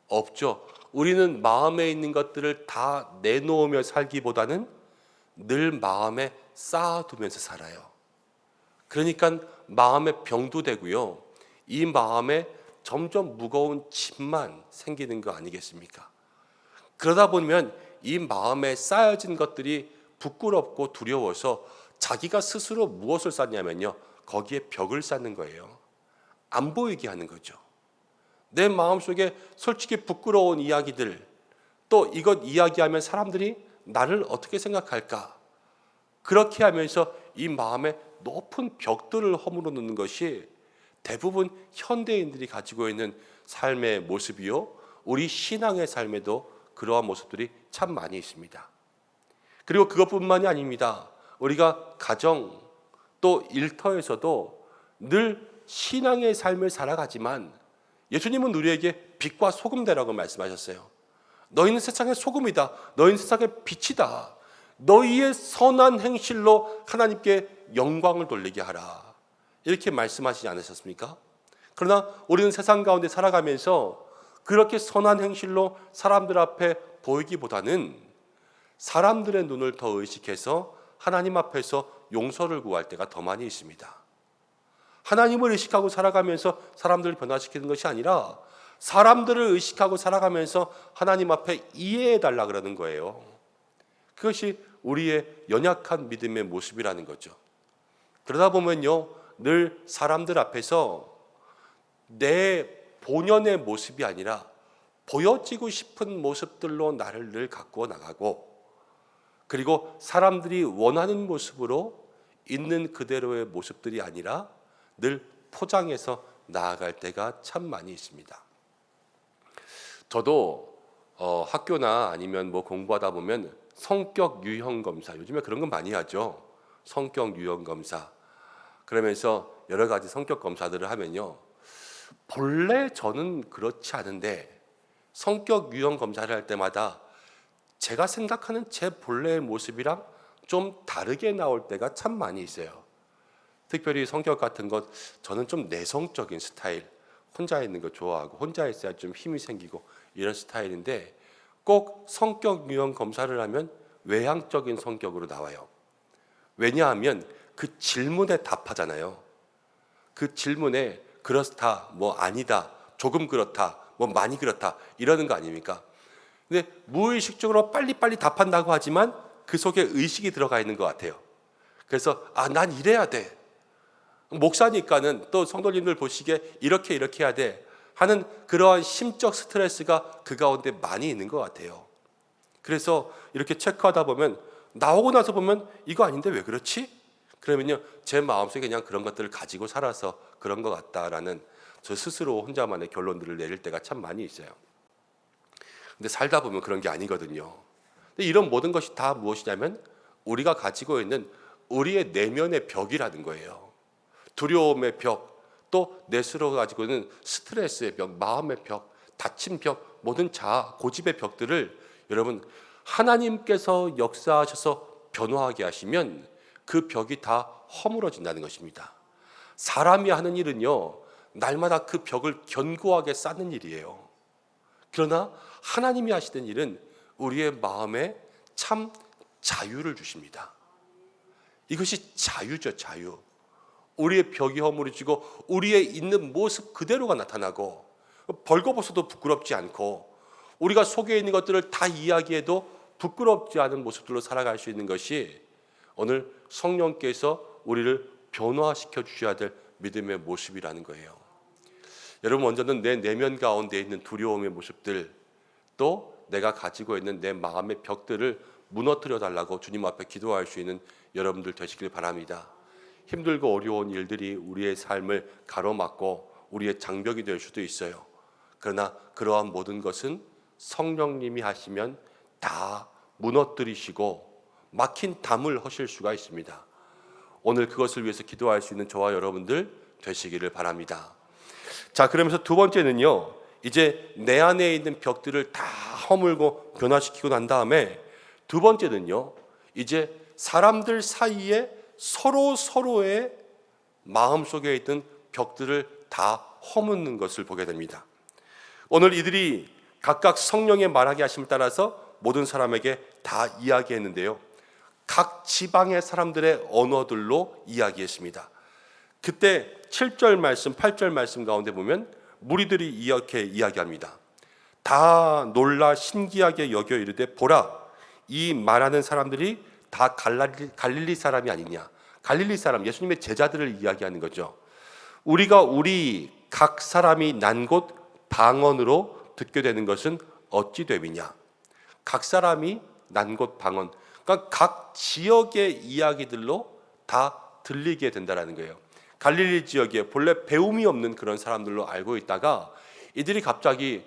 없죠. 우리는 마음에 있는 것들을 다 내놓으며 살기보다는 늘 마음에 쌓아두면서 살아요. 그러니까 마음에 병도 되고요, 이 마음에 점점 무거운 짐만 생기는 거 아니겠습니까? 그러다 보면 이 마음에 쌓여진 것들이 부끄럽고 두려워서 자기가 스스로 무엇을 쌓냐면요, 거기에 벽을 쌓는 거예요. 안 보이게 하는 거죠. 내 마음속에 솔직히 부끄러운 이야기들, 또 이것 이야기하면 사람들이 나를 어떻게 생각할까? 그렇게 하면서 이 마음에 높은 벽들을 허물어 놓는 것이 대부분 현대인들이 가지고 있는 삶의 모습이요, 우리 신앙의 삶에도 그러한 모습들이 참 많이 있습니다. 그리고 그것뿐만이 아닙니다. 우리가 가정 또 일터에서도 늘 신앙의 삶을 살아가지만 예수님은 우리에게 빛과 소금 되라고 말씀하셨어요. 너희는 세상의 소금이다. 너희는 세상의 빛이다. 너희의 선한 행실로 하나님께 영광을 돌리게 하라. 이렇게 말씀하시지 않으셨습니까? 그러나 우리는 세상 가운데 살아가면서 그렇게 선한 행실로 사람들 앞에 보이기보다는 사람들의 눈을 더 의식해서 하나님 앞에서 용서를 구할 때가 더 많이 있습니다. 하나님을 의식하고 살아가면서 사람들을 변화시키는 것이 아니라 사람들을 의식하고 살아가면서 하나님 앞에 이해해달라 그러는 거예요. 그것이 우리의 연약한 믿음의 모습이라는 거죠. 그러다 보면요, 늘 사람들 앞에서 내 본연의 모습이 아니라 보여지고 싶은 모습들로 나를 늘 가꾸어 나가고, 그리고 사람들이 원하는 모습으로 있는 그대로의 모습들이 아니라 늘 포장해서 나아갈 때가 참 많이 있습니다. 저도 학교나 아니면 뭐 공부하다 보면 성격 유형 검사, 요즘에 그런 건 많이 하죠. 성격 유형 검사. 그러면서 여러 가지 성격 검사들을 하면요, 본래 저는 그렇지 않은데 성격 유형 검사를 할 때마다 제가 생각하는 제 본래의 모습이랑 좀 다르게 나올 때가 참 많이 있어요. 특별히 성격 같은 것, 저는 좀 내성적인 스타일, 혼자 있는 거 좋아하고 혼자 있어야 좀 힘이 생기고 이런 스타일인데, 꼭 성격 유형 검사를 하면 외향적인 성격으로 나와요. 왜냐하면 그 질문에 답하잖아요. 그 질문에 그렇다, 뭐 아니다, 조금 그렇다, 뭐 많이 그렇다 이러는 거 아닙니까? 근데 무의식적으로 빨리빨리 답한다고 하지만 그 속에 의식이 들어가 있는 것 같아요. 그래서 난 이래야 돼. 목사니까는 또 성도님들 보시기에 이렇게 해야 돼 하는 그러한 심적 스트레스가 그 가운데 많이 있는 것 같아요. 그래서 이렇게 체크하다 보면 나오고 나서 보면 이거 아닌데 왜 그렇지? 그러면요, 제 마음속에 그냥 그런 것들을 가지고 살아서 그런 것 같다라는 저 스스로 혼자만의 결론들을 내릴 때가 참 많이 있어요. 근데 살다 보면 그런 게 아니거든요. 근데 이런 모든 것이 다 무엇이냐면 우리가 가지고 있는 우리의 내면의 벽이라는 거예요. 두려움의 벽, 또 내 스스로 가지고 있는 스트레스의 벽, 마음의 벽, 닫힌 벽, 모든 자아, 고집의 벽들을 여러분 하나님께서 역사하셔서 변화하게 하시면 그 벽이 다 허물어진다는 것입니다. 사람이 하는 일은요, 날마다 그 벽을 견고하게 쌓는 일이에요. 그러나 하나님이 하시는 일은 우리의 마음에 참 자유를 주십니다. 이것이 자유죠, 자유. 우리의 벽이 허물어지고 우리의 있는 모습 그대로가 나타나고, 벌거벗어도 부끄럽지 않고 우리가 속에 있는 것들을 다 이야기해도 부끄럽지 않은 모습들로 살아갈 수 있는 것이 오늘 성령께서 우리를 변화시켜 주셔야 될 믿음의 모습이라는 거예요. 여러분, 먼저는 내 내면 가운데 있는 두려움의 모습들, 또 내가 가지고 있는 내 마음의 벽들을 무너뜨려 달라고 주님 앞에 기도할 수 있는 여러분들 되시길 바랍니다. 힘들고 어려운 일들이 우리의 삶을 가로막고 우리의 장벽이 될 수도 있어요. 그러나 그러한 모든 것은 성령님이 하시면 다 무너뜨리시고 막힌 담을 허실 수가 있습니다. 오늘 그것을 위해서 기도할 수 있는 저와 여러분들 되시기를 바랍니다. 자, 그러면서 두 번째는요, 이제 내 안에 있는 벽들을 다 허물고 변화시키고 난 다음에 두 번째는요, 이제 사람들 사이에 서로의 마음속에 있는 벽들을 다 허무는 것을 보게 됩니다. 오늘 이들이 각각 성령의 말하게 하심을 따라서 모든 사람에게 다 이야기했는데요, 각 지방의 사람들의 언어들로 이야기했습니다. 그때 7절 말씀, 8절 말씀 가운데 보면 무리들이 이렇게 이야기합니다. 다 놀라 신기하게 여겨 이르되 보라, 이 말하는 사람들이 다 갈릴리 사람이 아니냐. 갈릴리 사람, 예수님의 제자들을 이야기하는 거죠. 우리가 우리 각 사람이 난 곳 방언으로 듣게 되는 것은 어찌 됨이냐. 각 사람이 난 곳 방언, 그러니까 각 지역의 이야기들로 다 들리게 된다는 거예요. 갈릴리 지역에 본래 배움이 없는 그런 사람들로 알고 있다가 이들이 갑자기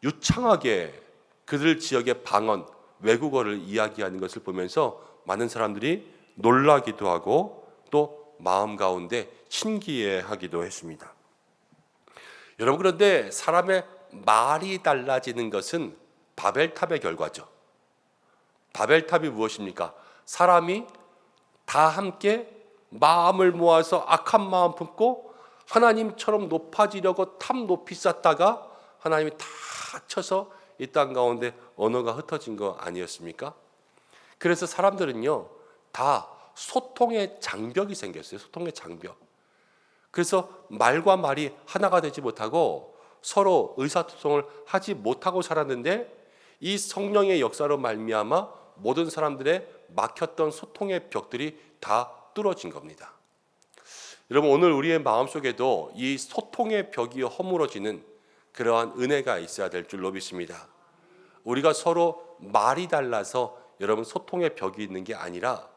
유창하게 그들 지역의 방언, 외국어를 이야기하는 것을 보면서 많은 사람들이 놀라기도 하고 또 마음 가운데 신기해하기도 했습니다. 여러분, 그런데 사람의 말이 달라지는 것은 바벨탑의 결과죠. 바벨탑이 무엇입니까? 사람이 다 함께 마음을 모아서 악한 마음 품고 하나님처럼 높아지려고 탑 높이 쌓다가 하나님이 다 쳐서 이 땅 가운데 언어가 흩어진 거 아니었습니까? 그래서 사람들은요 다 소통의 장벽이 생겼어요. 소통의 장벽. 그래서 말과 말이 하나가 되지 못하고 서로 의사소통을 하지 못하고 살았는데, 이 성령의 역사로 말미암아 모든 사람들의 막혔던 소통의 벽들이 다 뚫어진 겁니다. 여러분, 오늘 우리의 마음속에도 이 소통의 벽이 허물어지는 그러한 은혜가 있어야 될 줄로 믿습니다. 우리가 서로 말이 달라서 여러분 소통의 벽이 있는 게 아니라,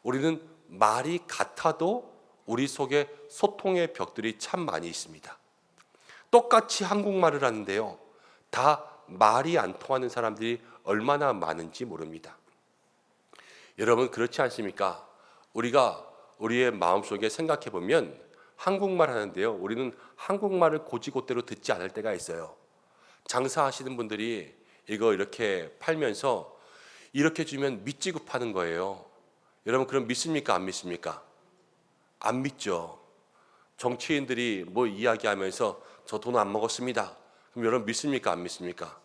우리는 말이 같아도 우리 속에 소통의 벽들이 참 많이 있습니다. 똑같이 한국말을 하는데요, 다 말이 안 통하는 사람들이 얼마나 많은지 모릅니다. 여러분, 그렇지 않습니까? 우리가 우리의 마음속에 생각해 보면 한국말 하는데요, 우리는 한국말을 고지고대로 듣지 않을 때가 있어요. 장사하시는 분들이 이거 이렇게 팔면서 이렇게 주면 믿지고 파는 거예요. 여러분, 그럼 믿습니까? 안 믿습니까? 안 믿죠. 정치인들이 뭐 이야기하면서 저 돈 안 먹었습니다. 그럼 여러분 믿습니까? 안 믿습니까?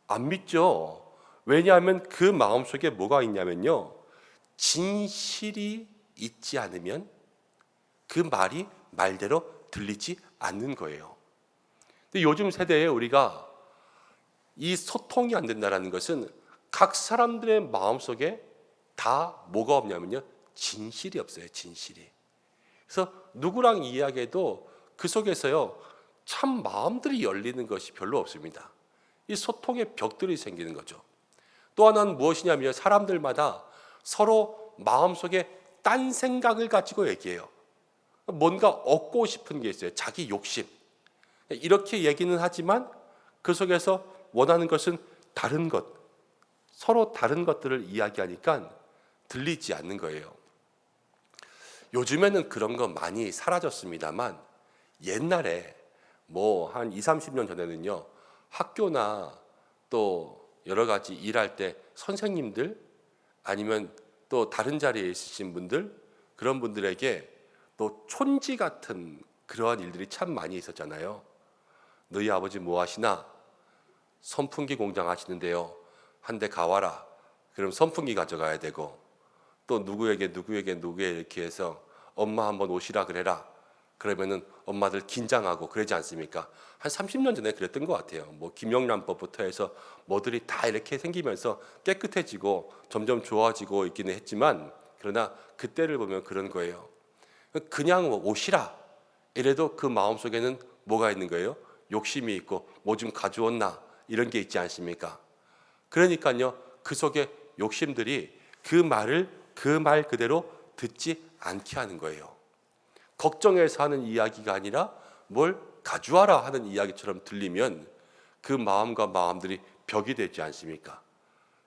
안 믿죠. 왜냐하면 그 마음속에 뭐가 있냐면요, 진실이 있지 않으면 그 말이 말대로 들리지 않는 거예요. 근데 요즘 세대에 우리가 이 소통이 안 된다는 것은 각 사람들의 마음속에 다 뭐가 없냐면요, 진실이 없어요. 진실이. 그래서 누구랑 이야기해도 그 속에서요 참 마음들이 열리는 것이 별로 없습니다. 이 소통의 벽들이 생기는 거죠. 또 하나는 무엇이냐면, 사람들마다 서로 마음속에 딴 생각을 가지고 얘기해요. 뭔가 얻고 싶은 게 있어요. 자기 욕심. 이렇게 얘기는 하지만 그 속에서 원하는 것은 다른 것, 서로 다른 것들을 이야기하니까 들리지 않는 거예요. 요즘에는 그런 거 많이 사라졌습니다만, 옛날에 뭐 한 20, 30년 전에는요, 학교나 또 여러 가지 일할 때 선생님들 아니면 또 다른 자리에 있으신 분들, 그런 분들에게 또 촌지 같은 그러한 일들이 참 많이 있었잖아요. 너희 아버지 뭐 하시나? 선풍기 공장 하시는데요, 한 대 가와라. 그럼 선풍기 가져가야 되고, 또 누구에게 이렇게 해서 엄마 한번 오시라 그래라. 그러면은 엄마들 긴장하고 그러지 않습니까? 한 30년 전에 그랬던 것 같아요. 뭐 김영란법부터 해서 뭐들이 다 이렇게 생기면서 깨끗해지고 점점 좋아지고 있기는 했지만, 그러나 그때를 보면 그런 거예요. 그냥 오시라 이래도 그 마음속에는 뭐가 있는 거예요? 욕심이 있고 뭐 좀 가져왔나 이런 게 있지 않습니까? 그러니까요, 그 속에 욕심들이 그 말을 그 말 그대로 듣지 않게 하는 거예요. 걱정해서 하는 이야기가 아니라 뭘 가져와라 하는 이야기처럼 들리면 그 마음과 마음들이 벽이 되지 않습니까?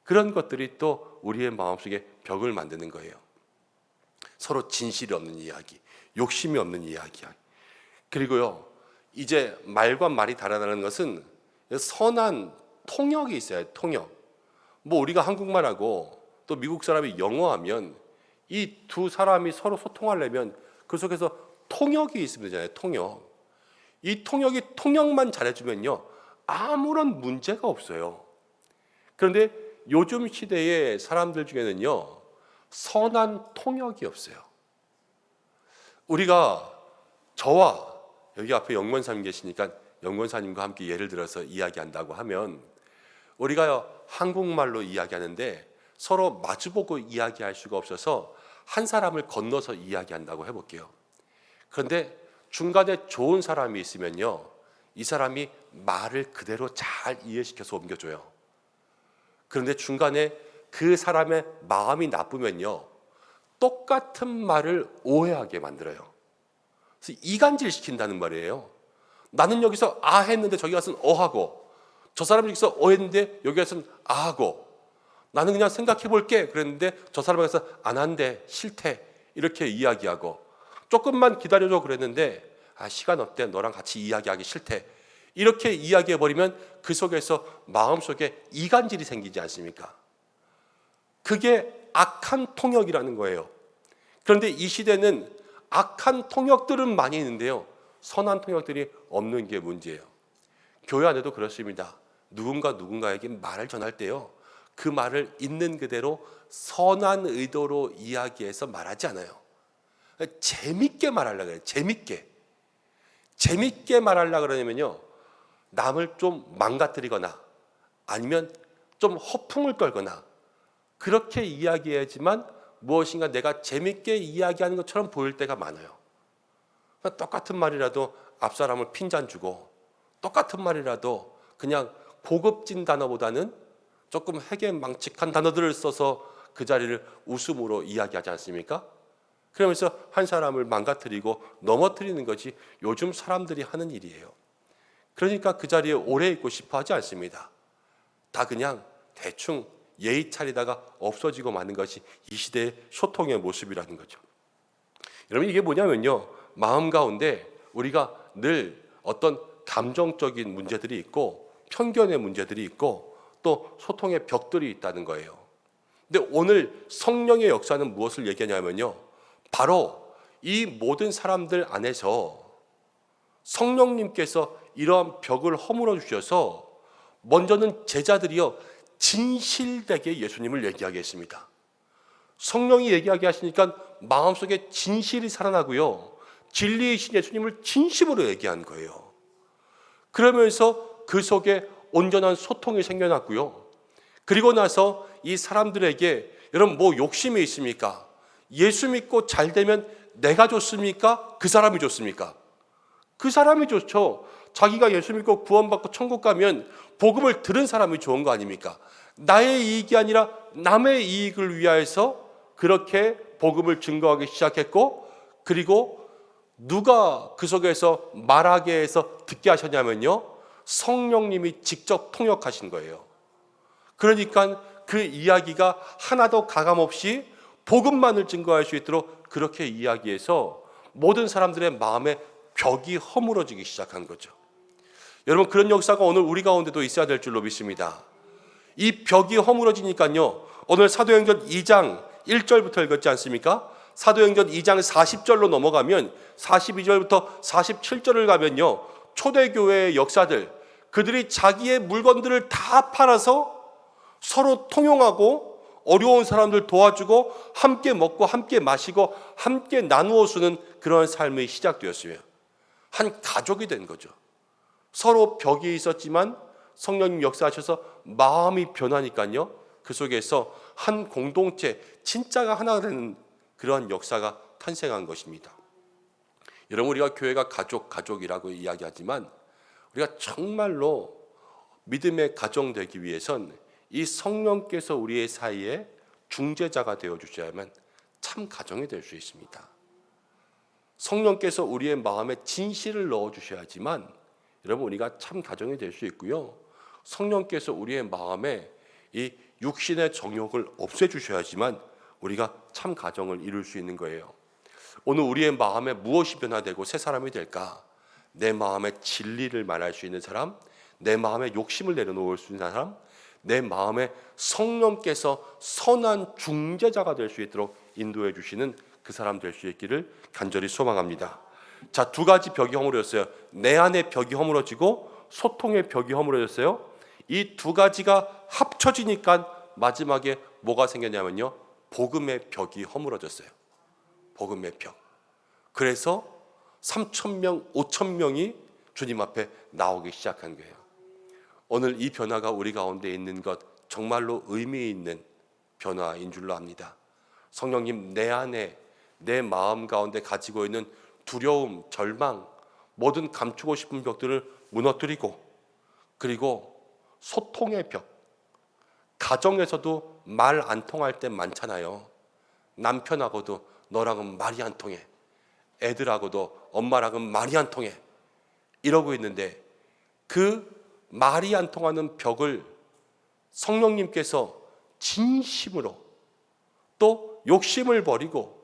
그런 것들이 또 우리의 마음속에 벽을 만드는 거예요. 서로 진실이 없는 이야기, 욕심이 없는 이야기. 그리고요, 이제 말과 말이 다르다는 것은 선한 통역이 있어요. 통역. 뭐 우리가 한국말하고 또 미국 사람이 영어하면 이 두 사람이 서로 소통하려면 그 속에서 통역이 있으면 되잖아요. 통역. 이 통역만 잘해주면요 아무런 문제가 없어요. 그런데 요즘 시대의 사람들 중에는요 선한 통역이 없어요. 우리가 저와 여기 앞에 영권사님 계시니까 영권사님과 함께 예를 들어서 이야기한다고 하면, 우리가 한국말로 이야기하는데 서로 마주보고 이야기할 수가 없어서 한 사람을 건너서 이야기한다고 해볼게요. 그런데 중간에 좋은 사람이 있으면요 이 사람이 말을 그대로 잘 이해시켜서 옮겨줘요. 그런데 중간에 그 사람의 마음이 나쁘면요 똑같은 말을 오해하게 만들어요. 그래서 이간질 시킨다는 말이에요. 나는 여기서 아 했는데 저기 가서는 어하고, 저 사람이 여기서 어 했는데 여기 가서는 아하고, 나는 그냥 생각해 볼게 그랬는데 저 사람이 가서 안 한대, 싫대 이렇게 이야기하고, 조금만 기다려줘 그랬는데 아 시간 없대, 너랑 같이 이야기하기 싫대 이렇게 이야기해 버리면 그 속에서 마음속에 이간질이 생기지 않습니까? 그게 악한 통역이라는 거예요. 그런데 이 시대는 악한 통역들은 많이 있는데요 선한 통역들이 없는 게 문제예요. 교회 안에도 그렇습니다. 누군가에게 말을 전할 때요, 그 말을 있는 그대로 선한 의도로 이야기해서 말하지 않아요. 재밌게 말하려고 해요. 재밌게 말하려고 그러냐면요, 남을 좀 망가뜨리거나 아니면 좀 허풍을 떨거나 그렇게 이야기해야지만 무엇인가 내가 재밌게 이야기하는 것처럼 보일 때가 많아요. 똑같은 말이라도 앞사람을 핀잔 주고, 똑같은 말이라도 그냥 고급진 단어보다는 조금 해괴망측한 단어들을 써서 그 자리를 웃음으로 이야기하지 않습니까? 그러면서 한 사람을 망가뜨리고 넘어뜨리는 것이 요즘 사람들이 하는 일이에요. 그러니까 그 자리에 오래 있고 싶어 하지 않습니다. 다 그냥 대충 예의 차리다가 없어지고 마는 것이 이 시대의 소통의 모습이라는 거죠. 여러분, 이게 뭐냐면요, 마음 가운데 우리가 늘 어떤 감정적인 문제들이 있고 편견의 문제들이 있고 또 소통의 벽들이 있다는 거예요. 근데 오늘 성령의 역사는 무엇을 얘기하냐면요, 바로 이 모든 사람들 안에서 성령님께서 이러한 벽을 허물어 주셔서 먼저는 제자들이요, 진실되게 예수님을 얘기하게 했습니다. 성령이 얘기하게 하시니까 마음속에 진실이 살아나고요, 진리이신 예수님을 진심으로 얘기한 거예요. 그러면서 그 속에 온전한 소통이 생겨났고요. 그리고 나서 이 사람들에게, 여러분 뭐 욕심이 있습니까? 예수 믿고 잘 되면 내가 좋습니까? 그 사람이 좋습니까? 그 사람이 좋죠. 자기가 예수 믿고 구원받고 천국 가면 복음을 들은 사람이 좋은 거 아닙니까? 나의 이익이 아니라 남의 이익을 위하여서 그렇게 복음을 증거하기 시작했고, 그리고 누가 그 속에서 말하게 해서 듣게 하셨냐면요, 성령님이 직접 통역하신 거예요. 그러니까 그 이야기가 하나도 가감없이 복음만을 증거할 수 있도록 그렇게 이야기해서 모든 사람들의 마음에 벽이 허물어지기 시작한 거죠. 여러분, 그런 역사가 오늘 우리 가운데도 있어야 될 줄로 믿습니다. 이 벽이 허물어지니까요, 오늘 사도행전 2장 1절부터 읽었지 않습니까? 사도행전 2장 40절로 넘어가면 42절부터 47절을 가면요, 초대교회의 역사들, 그들이 자기의 물건들을 다 팔아서 서로 통용하고 어려운 사람들 도와주고 함께 먹고 함께 마시고 함께 나누어 주는 그런 삶이 시작되었어요. 한 가족이 된 거죠. 서로 벽이 있었지만 성령님 역사하셔서 마음이 변하니까요, 그 속에서 한 공동체, 진짜가 하나가 되는 그러한 역사가 탄생한 것입니다. 여러분, 우리가 교회가 가족이라고 이야기하지만 우리가 정말로 믿음의 가정 되기 위해선 이 성령께서 우리의 사이에 중재자가 되어 주셔야만 참 가정이 될 수 있습니다. 성령께서 우리의 마음에 진실을 넣어 주셔야지만 여러분, 우리가 참 가정이 될 수 있고요, 성령께서 우리의 마음에 이 육신의 정욕을 없애 주셔야지만 우리가 참 가정을 이룰 수 있는 거예요. 오늘 우리의 마음에 무엇이 변화되고 새 사람이 될까? 내 마음에 진리를 말할 수 있는 사람, 내 마음에 욕심을 내려놓을 수 있는 사람, 내 마음에 성령께서 선한 중재자가 될 수 있도록 인도해 주시는 그 사람 될 수 있기를 간절히 소망합니다. 자, 두 가지 벽이 허물어졌어요. 내 안의 벽이 허물어지고 소통의 벽이 허물어졌어요. 이 두 가지가 합쳐지니까 마지막에 뭐가 생겼냐면요, 복음의 벽이 허물어졌어요. 복음의 벽. 그래서 3,000명, 5,000명이 주님 앞에 나오기 시작한 거예요. 오늘 이 변화가 우리 가운데 있는 것 정말로 의미 있는 변화인 줄로 압니다. 성령님, 내 안에, 내 마음 가운데 가지고 있는 두려움, 절망, 모든 감추고 싶은 벽들을 무너뜨리고, 그리고 소통의 벽, 가정에서도 말 안 통할 때 많잖아요. 남편하고도 너랑은 말이 안 통해, 애들하고도 엄마랑은 말이 안 통해, 이러고 있는데 그 말이 안 통하는 벽을 성령님께서 진심으로, 또 욕심을 버리고,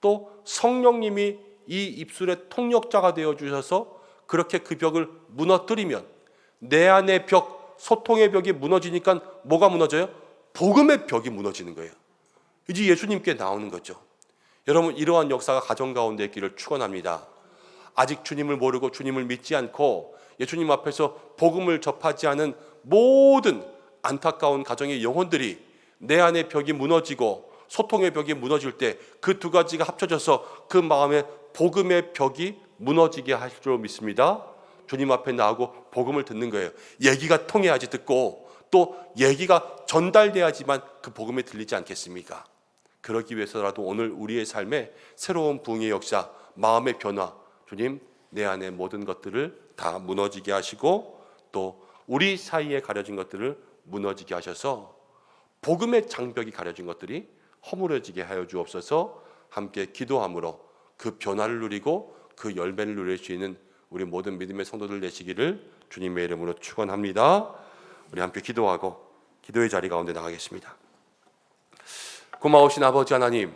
또 성령님이 이 입술의 통역자가 되어 주셔서 그렇게 그 벽을 무너뜨리면 내 안의 벽, 소통의 벽이 무너지니까 뭐가 무너져요? 복음의 벽이 무너지는 거예요. 이제 예수님께 나오는 거죠. 여러분, 이러한 역사가 가정 가운데 있기를 축원합니다. 아직 주님을 모르고 주님을 믿지 않고 예수님 앞에서 복음을 접하지 않은 모든 안타까운 가정의 영혼들이 내 안의 벽이 무너지고 소통의 벽이 무너질 때 그 두 가지가 합쳐져서 그 마음에 복음의 벽이 무너지게 할 줄 믿습니다. 주님 앞에 나오고 복음을 듣는 거예요. 얘기가 통해야지 듣고 또 얘기가 전달돼야지만 그 복음이 들리지 않겠습니까? 그러기 위해서라도 오늘 우리의 삶에 새로운 부흥의 역사, 마음의 변화, 주님 내 안의 모든 것들을 다 무너지게 하시고 또 우리 사이에 가려진 것들을 무너지게 하셔서 복음의 장벽이 가려진 것들이 허물어지게 하여 주옵소서. 함께 기도함으로 그 변화를 누리고 그 열매를 누릴 수 있는 우리 모든 믿음의 성도들 되시기를 주님의 이름으로 축원합니다. 우리 함께 기도하고 기도의 자리 가운데 나가겠습니다. 고마우신 아버지 하나님,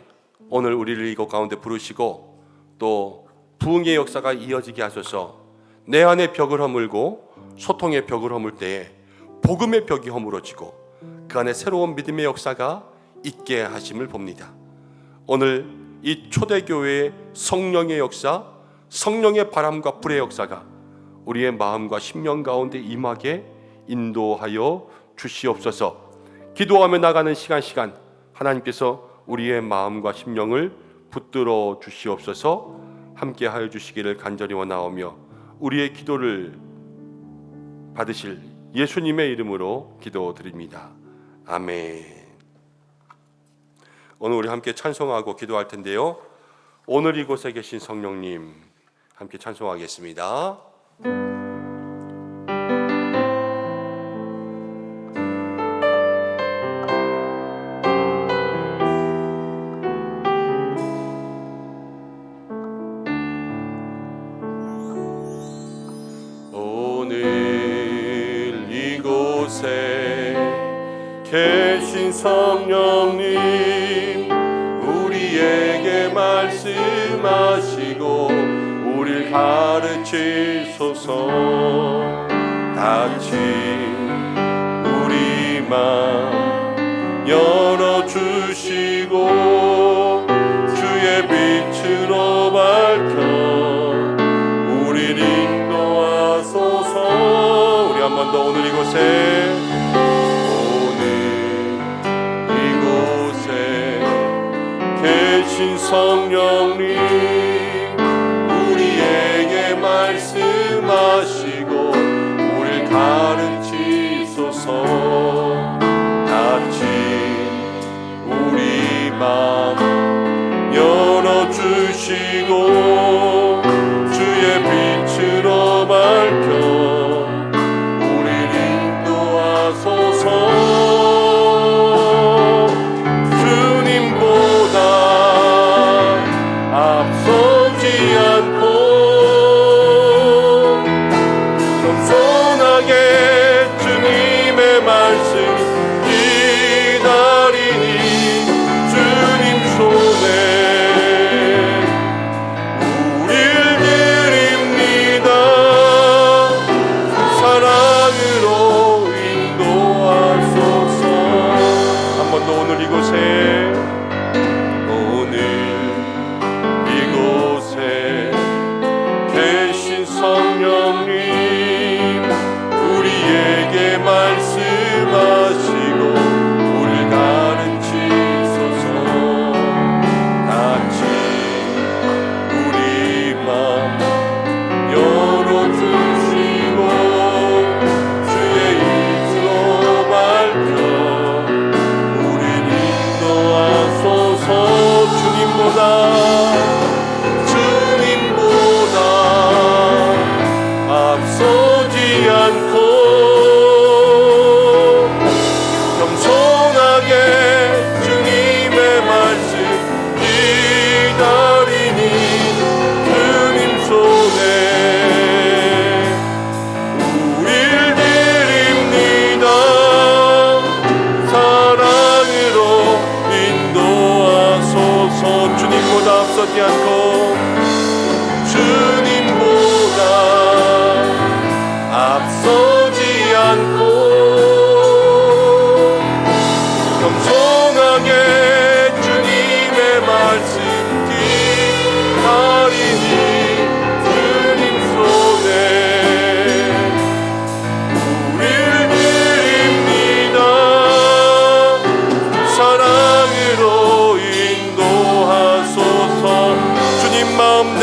오늘 우리를 이곳 가운데 부르시고 또 부흥의 역사가 이어지게 하소서. 내 안의 벽을 허물고 소통의 벽을 허물 때에 복음의 벽이 허물어지고 그 안에 새로운 믿음의 역사가 있게 하심을 봅니다. 오늘 이 초대교회의 성령의 역사, 성령의 바람과 불의 역사가 우리의 마음과 심령 가운데 임하게 인도하여 주시옵소서. 기도하며 나가는 시간 하나님께서 우리의 마음과 심령을 붙들어 주시옵소서. 함께 하여 주시기를 간절히 원하오며 우리의 기도를 받으실 예수님의 이름으로 기도드립니다. 아멘. 오늘 우리 함께 찬송하고 기도할 텐데요. 오늘 이곳에 계신 성령님 함께 찬송하겠습니다. 오늘 이곳에 계신 성령님 우리에게 말씀하시고 우릴 가르치소서. 다친 우리 마음 열어주시고 주의 빛으로 밝혀 우릴 인도하소서. 우리 한 번 더 오늘 이곳에 계신 성령님 우리에게 말씀하시고 우릴 가르치소서. 다친 우리 마음 열어주시고 주의 빛으로 밝혀 우릴 인도하소서. 앞서지 않고 겸손하게 주님의 말씀 기다리니 주님 손에 우릴 드립니다. 사랑으로 인도하소서. 한 번 더 오늘 이곳에 계신 성령님 우리에게 말씀하시고 우릴 가르치소서. 다친 우리 마음 열어주시고 주의 입으로 밝혀 우릴 인도하소서. 주님보다 앞서지 않고 겸손하게 주님의 말씀 기다리니 주님 손에 우릴 드립니다. 사랑으로 인도하소서. 주님보다 앞서지 않고 주님보다 앞서지 않고 겸손하게 주님의 말씀 기다리니 주님 손에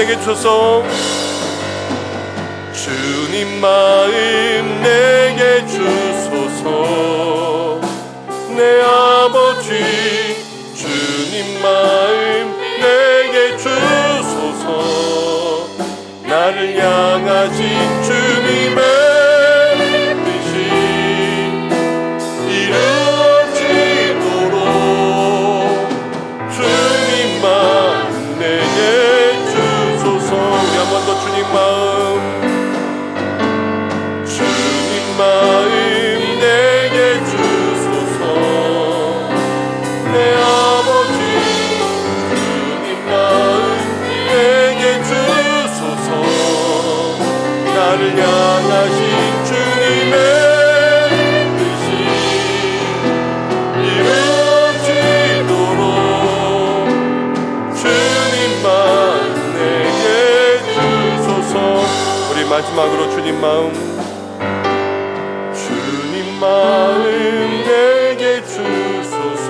내게 주소서. 주님 마음 내게 주소서. 내 아버지 주님 마음 내게 주소서. 나를 향하신 주님의 뜻이 이루어지도록 주님 마음 내게 주소서. 우리 한 번 더 주님 마음 내게 주소서. 내 아버지 주님 마음 내게 주소서. 나를 향하신 주님의 뜻이 이루어지도록 주님 마음 내게 주소서. 우리 마지막으로 주님 마음 내게 주소서.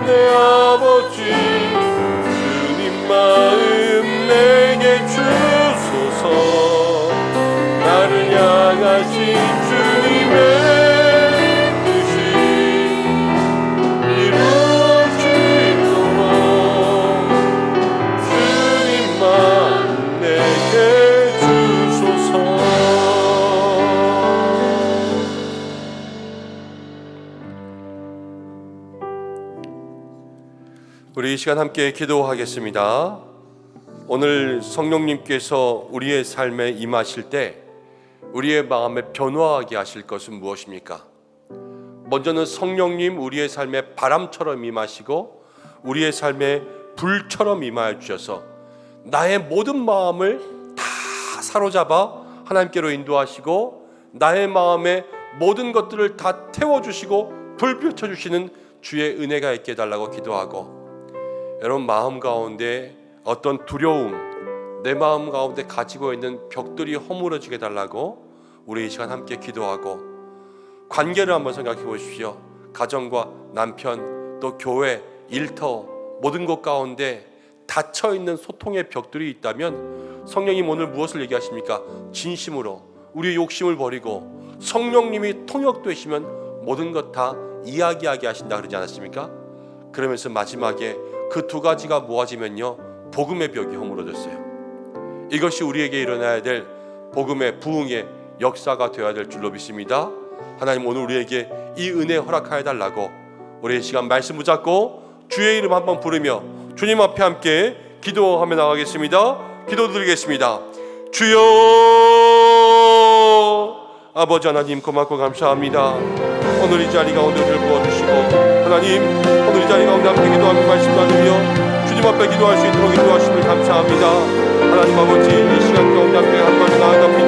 내 아버지 주님 마음 내게 주소서. 나를 향하신 주님의 뜻이 이루어지도록 주님 마음 내게 주소서. 우리 이 시간 함께 기도하겠습니다. 오늘 성령님께서 우리의 삶에 임하실 때 우리의 마음에 변화하게 하실 것은 무엇입니까? 먼저는 성령님 우리의 삶에 바람처럼 임하시고 우리의 삶에 불처럼 임하여 주셔서 나의 모든 마음을 다 사로잡아 하나님께로 인도하시고 나의 마음에 모든 것들을 다 태워주시고 불 비춰주시는 주의 은혜가 있게 해달라고 기도하고, 여러분 마음 가운데 어떤 두려움, 내 마음 가운데 가지고 있는 벽들이 허물어지게 해달라고 우리 이 시간 함께 기도하고, 관계를 한번 생각해 보십시오. 가정과 남편, 또 교회, 일터 모든 것 가운데 닫혀있는 소통의 벽들이 있다면 성령님 오늘 무엇을 얘기하십니까? 진심으로 우리의 욕심을 버리고 성령님이 통역되시면 모든 것 다 이야기하게 하신다 그러지 않았습니까? 그러면서 마지막에 그 두 가지가 모아지면요 복음의 벽이 허물어졌어요. 이것이 우리에게 일어나야 될 복음의 부흥의 역사가 되어야 될 줄로 믿습니다. 하나님 오늘 우리에게 이 은혜 허락하여 달라고 우리 시간 말씀 붙잡고 주의 이름 한번 부르며 주님 앞에 함께 기도하며 나가겠습니다. 기도드리겠습니다. 주여, 아버지 하나님 고맙고 감사합니다. 오늘 이 자리 가운데 우리를 부어주시고 하나님 오늘 이 자리 가운데 함께 기도하며 말씀 나누며 주님 앞에 기도할 수 있도록 인도하심을 감사합니다. 하나님 아버지 이 시간 가운데 함께 한 가지 나아갑니다.